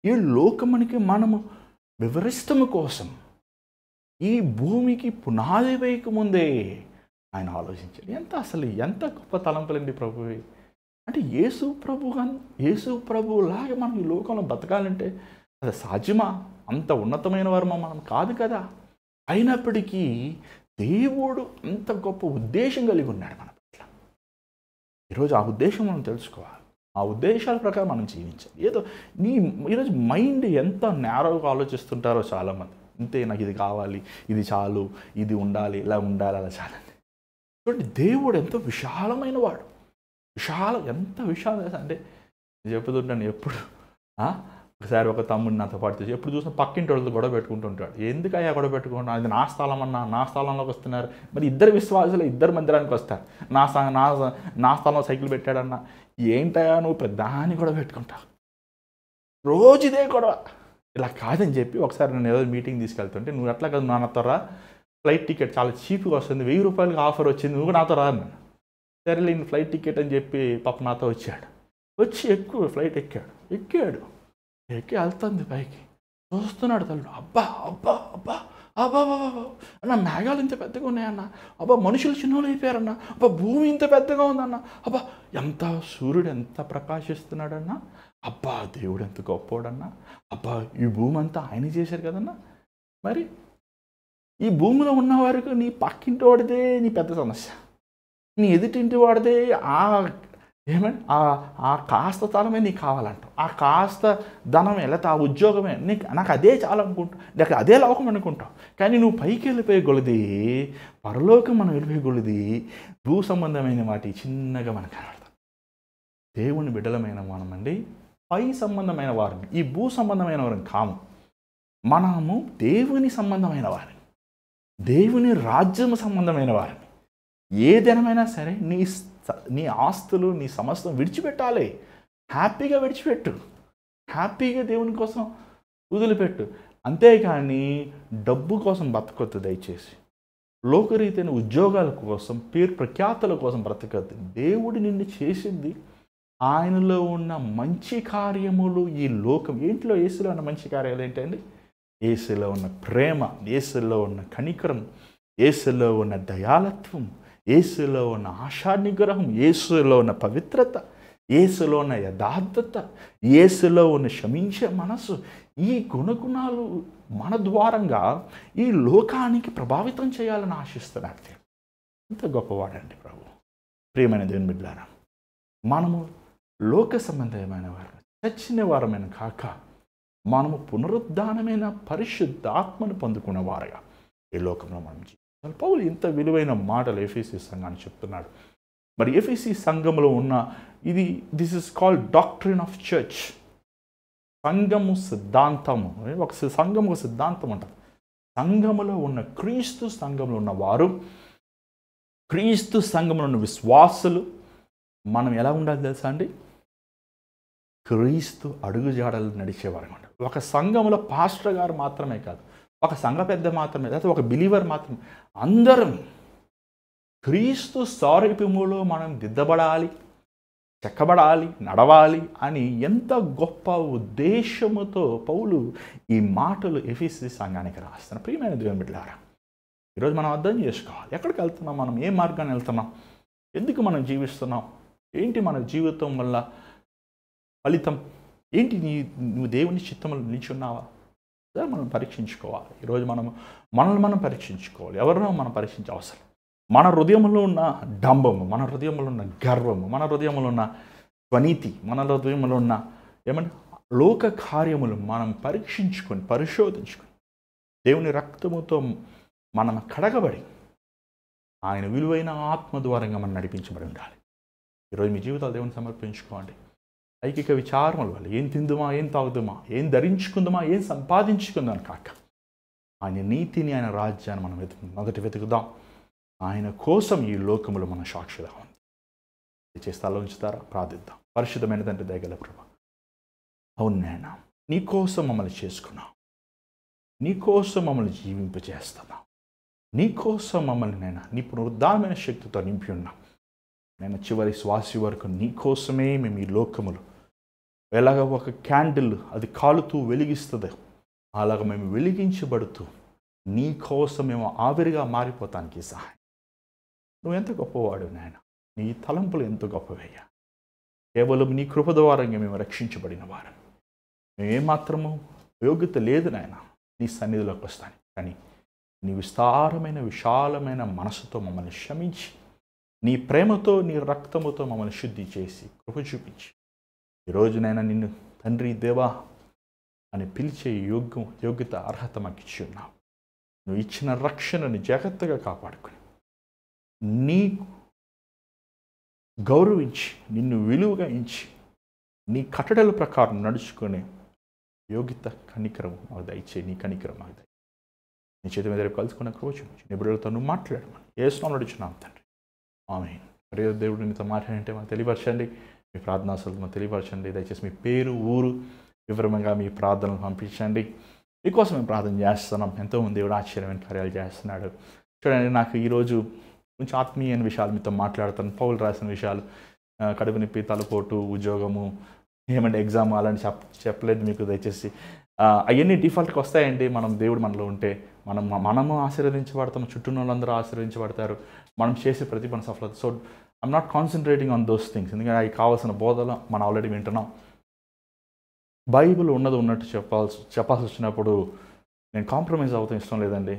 ఈ లోకమునికి మనము వివరిస్తము కోసం. ఈ భూమికి పునాది వేయక ముందే ఆయన ఆలోచించాడు. ఎంత గొప్ప తలంపులండి ప్రభువి. అంటే యేసు ప్రభులాగా మనం ఈ లోకంలో బతకాలంటే అది సాధ్యమా? అంత ఉన్నతమైన వారమా మనం కాదు కదా. అయినప్పటికీ దేవుడు అంత గొప్ప ఉద్దేశం కలిగి ఉన్నాడు మన పట్ల. ఈరోజు ఆ ఉద్దేశం మనం తెలుసుకోవాలి, ఆ ఉద్దేశాల ప్రకారం మనం జీవించాలి. ఈరోజు మైండ్ ఎంత నేరోగా ఆలోచిస్తుంటారో చాలామంది. అంతే, నాకు ఇది కావాలి, ఇది చాలు, ఇది ఉండాలి, ఇలా ఉండాలి, అలా చాలండి. చూడండి, దేవుడు ఎంతో విశాలమైన వాడు. ఎంత విశాలం అంటే చెప్పుతుంటాను ఎప్పుడు. ఒకసారి ఒక తమ్ముడు నాతో పాటు ఎప్పుడు చూసినా పక్కింటి వాళ్ళతో గొడవ పెట్టుకుంటుంటాడు. ఎందుకయ్యా గొడవ పెట్టుకుంటున్నా, అది నా స్థలం అన్నా, నా స్థలంలోకి వస్తున్నారు. మరి ఇద్దరు విశ్వాసులు ఇద్దరు మందిరానికి వస్తారు. నా స్థలంలో సైకిల్ పెట్టాడన్నా, ఏంటయ్యా నువ్వు పెద్దాన్ని గొడవ పెట్టుకుంటావు, రోజు ఇదే గొడవ. ఇలా కాదని చెప్పి ఒకసారి నేను ఏదో మీటింగ్ తీసుకెళ్తుంటే, నువ్వు ఎట్లా కదా నాతో రా, ఫ్లైట్ టికెట్ చాలా చీప్గా వస్తుంది, 1000 రూపాయలకి ఆఫర్ వచ్చింది, నువ్వు నాతో రా అన్నాను. సరే నేను ఫ్లైట్ టికెట్ అని చెప్పి పాప నాతో వచ్చాడు. వచ్చి ఫ్లైట్ ఎక్కాడు. ఎక్కి వెళ్తుంది పైకి, చూస్తున్నాడు తల్లు. అబ్బా అన్న, మేఘాలు ఇంత పెద్దగా ఉన్నాయన్న, అబ్బా మనుషులు చిన్నోళ్ళు అయిపోయారన్న, అబ్బా భూమి ఇంత పెద్దగా ఉందన్న, అబ్బా సూర్యుడు ఎంత ప్రకాశిస్తున్నాడన్నా, అబ్బా దేవుడు ఎంత గొప్పోడన్నా, అబ్బా ఈ భూమి అంతా ఆయన చేశారు కదన్నా. మరి ఈ భూమిలో ఉన్న వరకు నీ పక్కింటి వాడిదే నీ పెద్ద సమస్య, నీ ఎదుటింటి వాడిదే ఆ కాస్త ధనమే నీకు కావాలంటావు, ఆ కాస్త ధనమే లేకపోతే ఆ ఉద్యోగమే నాకు అదే చాలనుకుంటావు, నాకు అదే లోకం అనుకుంటావు. కానీ నువ్వు పైకి వెళ్ళిపోయే కొలది, పరలోకం మనం వెళ్ళిపోయే కొలది, భూ సంబంధమైన వాటి చిన్నగా మనకు కనబడతాం. దేవుని బిడ్డలమైన మనమండి పై సంబంధమైన వారిని, ఈ భూ సంబంధమైన వారిని కాము. మనము దేవుని సంబంధమైన వారిని, దేవుని రాజ్యము సంబంధమైన వారిని. ఏదైనా సరే నీ ఆస్తులు, నీ సమస్తం విడిచిపెట్టాలి. హ్యాపీగా విడిచిపెట్టు, హ్యాపీగా దేవుని కోసం వదిలిపెట్టు. అంతేకాని డబ్బు కోసం బతకొద్దు దయచేసి. లోకరీతైన ఉద్యోగాల కోసం, పేరు ప్రఖ్యాతల కోసం బ్రతకద్దు. దేవుడు నిన్ను చేసింది ఆయనలో ఉన్న మంచి కార్యములు. ఈ లోకం ఏంటిలో యేసులో ఉన్న మంచి కార్యాలు ఏంటండి? యేసులో ఉన్న ప్రేమ, యేసులో ఉన్న కనికరం, యేసులో ఉన్న దయాళత్వం, యేసులో ఉన్న ఆశానిగ్రహం, యేసులో ఉన్న పవిత్రత, యేసులో ఉన్న యథార్థత, యేసులో ఉన్న క్షమించే మనసు. ఈ గుణగుణాలు మన ద్వారంగా ఈ లోకానికి ప్రభావితం చేయాలని ఆశిస్తున్నాడు దేవుడు. ఎంత గొప్పవాడండి ప్రభు. ప్రియమైన దేవుని బిడ్డలారా, మనము లోక సంబంధమైన వారు, చచ్చిన వారమైన కాక మనము పునరుద్ధానమైన పరిశుద్ధ ఆత్మను పొందుకున్న వారుగా ఈ లోకంలో మనం జీవించాలి. పౌలు ఇంత విలువైన మాటలు ఎఫెసీ సంఘాన్ని చెప్తున్నాడు. మరి ఎఫెసీ సంఘంలో ఉన్న this is called doctrine of church. సంఘము సిద్ధాంతము. ఒక సిద్ధాంతం అంటారు. సంఘములో ఉన్న క్రీస్తు సంఘంలో ఉన్న వారు, క్రీస్తు సంఘంలో ఉన్న విశ్వాసులు మనం ఎలా ఉండాలి తెలుసా అండి? క్రీస్తు అడుగుజాడలు నడిచేవారు అంట. ఒక సంఘంలో పాస్టర్ గారు మాత్రమే కాదు, ఒక సంఘ పెద్ద మాత్రమే, లేదా ఒక బిలీవర్ మాత్రమే, అందరం క్రీస్తు సారూప్యములో మనం దిద్దబడాలి, చెక్కబడాలి, నడవాలి అని ఎంత గొప్ప ఉద్దేశముతో పౌలు ఈ మాటలు ఎఫెసీ సంఘానికి రాస్తున్నారు. ప్రియమైన దేవుని బిడ్డలారా, ఈరోజు మనం అర్థం చేసుకోవాలి. ఎక్కడికి వెళ్తున్నాం, మనం ఏ మార్గాన్ని వెళ్తున్నాం, ఎందుకు మనం జీవిస్తున్నాం, ఏంటి మన జీవితం వల్ల ఫలితం ఏంటి, నువ్వు దేవుని చిత్తంలో నిల్చున్నావా? మనం పరీక్షించుకోవాలి. ఈరోజు మనల్ని పరీక్షించుకోవాలి. ఎవరినో మనం పరీక్షించే అవసరం. మన హృదయంలో ఉన్న డంబము, మన హృదయంలో ఉన్న గర్వము, మన హృదయంలో ఉన్న స్వనీతి, మన హృదయంలో ఉన్న లోక కార్యములు మనం పరీక్షించుకొని, పరిశోధించుకొని, దేవుని రక్తముతో మనం కడగబడి ఆయన విలువైన ఆత్మ ద్వారంగా మనం నడిపించబడి ఉండాలి. ఈరోజు మీ జీవితాలు దేవుని సమర్పించుకోండి. ఐకిక విచారముల వల్ల ఏం తిందుమా, ఏం తాగుదామా, ఏం ధరించుకుందామా, ఏం సంపాదించుకుందాం కాక ఆయన నీతిని, ఆయన రాజ్యాన్ని మనం మొదటి వెతుకుదాం. ఆయన కోసం ఈ లోకములు మన సాక్షిగా ఉంది. చేస్తాలో ఉంచుతారా? ప్రార్థిద్దాం. పరిశుద్ధమైన తండ్రి, దయగల ప్రభువా, అవును నాయనా, నీ కోసం మమ్మల్ని చేసుకున్నాం, నీ కోసం మమ్మల్ని జీవింపజేస్తున్నాం, నీ కోసం మమ్మల్ని నైనా నీ పునరుద్ధానమైన శక్తితో నింపి ఉన్నాం. నేను చివరి శ్వాసి వరకు నీ కోసమే మేము ఈ లోకములు, ఎలాగ ఒక క్యాండిల్ అది కాలుతూ వెలిగిస్తుంది, అలాగ మేము వెలిగించబడుతూ నీ కోసం మేము ఆవిరిగా మారిపోతానికి సహాయం. నువ్వు ఎంత గొప్పవాడు నాయన, నీ తలంపులు ఎంత గొప్పవయ్యా. కేవలం నీ కృప ద్వారంగా మేము రక్షించబడిన వారు. మేమేమాత్రము యోగ్యత లేదు నాయన నీ సన్నిధిలోకి వస్తాను, కానీ నీ విస్తారమైన విశాలమైన మనసుతో మమ్మల్ని క్షమించి, నీ ప్రేమతో, నీ రక్తముతో మమ్మల్ని శుద్ధి చేసి కృప చూపించి, ఈరోజునైనా నిన్ను తండ్రి, దేవా అని పిలిచే యోగ్యత, అర్హత మాకు ఇచ్చి ఉన్నావు. నువ్వు ఇచ్చిన రక్షణని జాగ్రత్తగా కాపాడుకొని, నీకు గౌరవించి, నిన్ను విలువగా ఇచ్చి, నీ కట్టడల ప్రకారం నడుచుకునే యోగ్యత, కనికరం మాకు దయచే. నీ కనికరం మాకు దయ. నీ చేతి మీద రేపు కలుసుకున్న కృప చూపించి, నీ బిడ్డలతో నువ్వు మాట్లాడమని యేసునామములో నడుచున్నాం తండ్రి, ఆమేన్. మరి దేవుడు నీతో మాట్లాడంటే మాకు తెలియపరచండి. మీ ప్రార్థనాసలు మాకు తెలియపరచండి. దయచేసి మీ పేరు, ఊరు వివరంగా మీ ప్రార్థనలు పంపించండి. మీకోసం మేము ప్రార్థన చేస్తున్నాం. ఎంతోమంది దేవుడు ఆశ్చర్యమైన కార్యాలు చేస్తున్నాడు. చూడండి, నాకు ఈరోజు కొంచెం ఆత్మీయమైన విషయాలు మీతో మాట్లాడుతాను. పౌలు రాసిన విషయాలు, కడుపు నొప్పి, తలపోటు, ఉద్యోగము, ఏమంటే ఎగ్జామ్ అలాంటి చెప్పలేదు మీకు. దయచేసి అవన్నీ డిఫాల్ట్గా వస్తాయండి. మనం దేవుడు మనలో ఉంటే మనము ఆశీర్వదించబడతాము, చుట్టూ వాళ్ళందరూ ఆశీర్వదించబడతారు. మనం చేసే ప్రతి పని సఫలత. So I'm not concentrating on those things, ఎందుకంటే అవి కావాల్సిన బోధలు మనం ఆల్రెడీ వింటున్నాం. బైబిల్ ఉన్నట్టు చెప్పాల్సి వచ్చినప్పుడు నేను కాంప్రమైజ్ అవుతాం ఇష్టం లేదండి.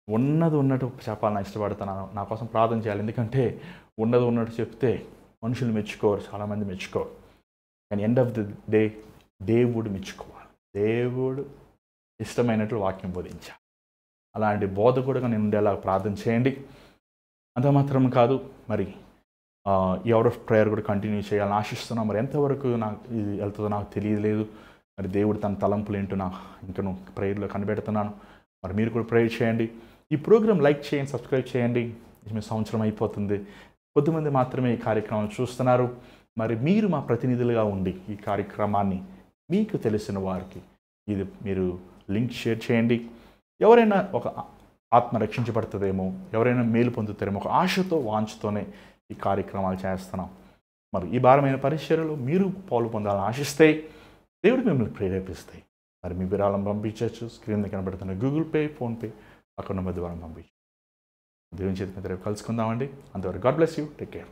ఉన్నట్టు చెప్పాలని ఇష్టపడుతున్నాను. నా కోసం ప్రార్థన చేయాలి, ఎందుకంటే ఉన్నట్టు చెప్తే మనుషులు మెచ్చుకోరు, చాలామంది మెచ్చుకోరు. కానీ ఎండ్ ఆఫ్ ది డే దేవుడు మెచ్చుకోవాలి. దేవుడు ఇష్టమైనట్లు వాక్యం బోధించాలి. అలాంటి బోధకుడుగా నేను ఉండేలా ప్రార్థన చేయండి. అంత మాత్రం కాదు, మరి ఈ అవర్ ఆఫ్ ప్రేయర్ కూడా కంటిన్యూ చేయాలని ఆశిస్తున్నాం. మరి ఎంతవరకు నాకు ఇది వెళ్తుందో నాకు తెలియలేదు. మరి దేవుడు తన తలంపులు ఏంటో ఇంకా ప్రేయర్లో కనిపెడుతున్నాను. మరి మీరు కూడా ప్రేయర్ చేయండి. ఈ ప్రోగ్రామ్ లైక్ చేయండి, సబ్స్క్రైబ్ చేయండి. మీ సంవత్సరం అయిపోతుంది, కొద్దిమంది మాత్రమే ఈ కార్యక్రమాన్ని చూస్తున్నారు. మరి మీరు మా ప్రతినిధులుగా ఉండి ఈ కార్యక్రమాన్ని మీకు తెలిసిన వారికి ఇది మీరు లింక్ షేర్ చేయండి. ఎవరైనా ఒక ఆత్మ రక్షించబడుతుందేమో, ఎవరైనా మేలు పొందుతారేమో ఒక ఆశతో వాంఛతోనే ఈ కార్యక్రమాలు చేస్తున్నాం. మరి ఈ భారమైన పరిచర్యలో మీరు పాలు పొందాలని ఆశిస్తే దేవుడు మిమ్మల్ని ప్రేరేపిస్తాయి. మరి మీ విరాళం పంపించవచ్చు. స్క్రీన్ మీద కనబడుతున్న Google pay, PhonePe account number ద్వారా పంపించు. దేవుని చేతి మీద రేపు కలుసుకుందామండి. అంతవరకు God bless you. Take care.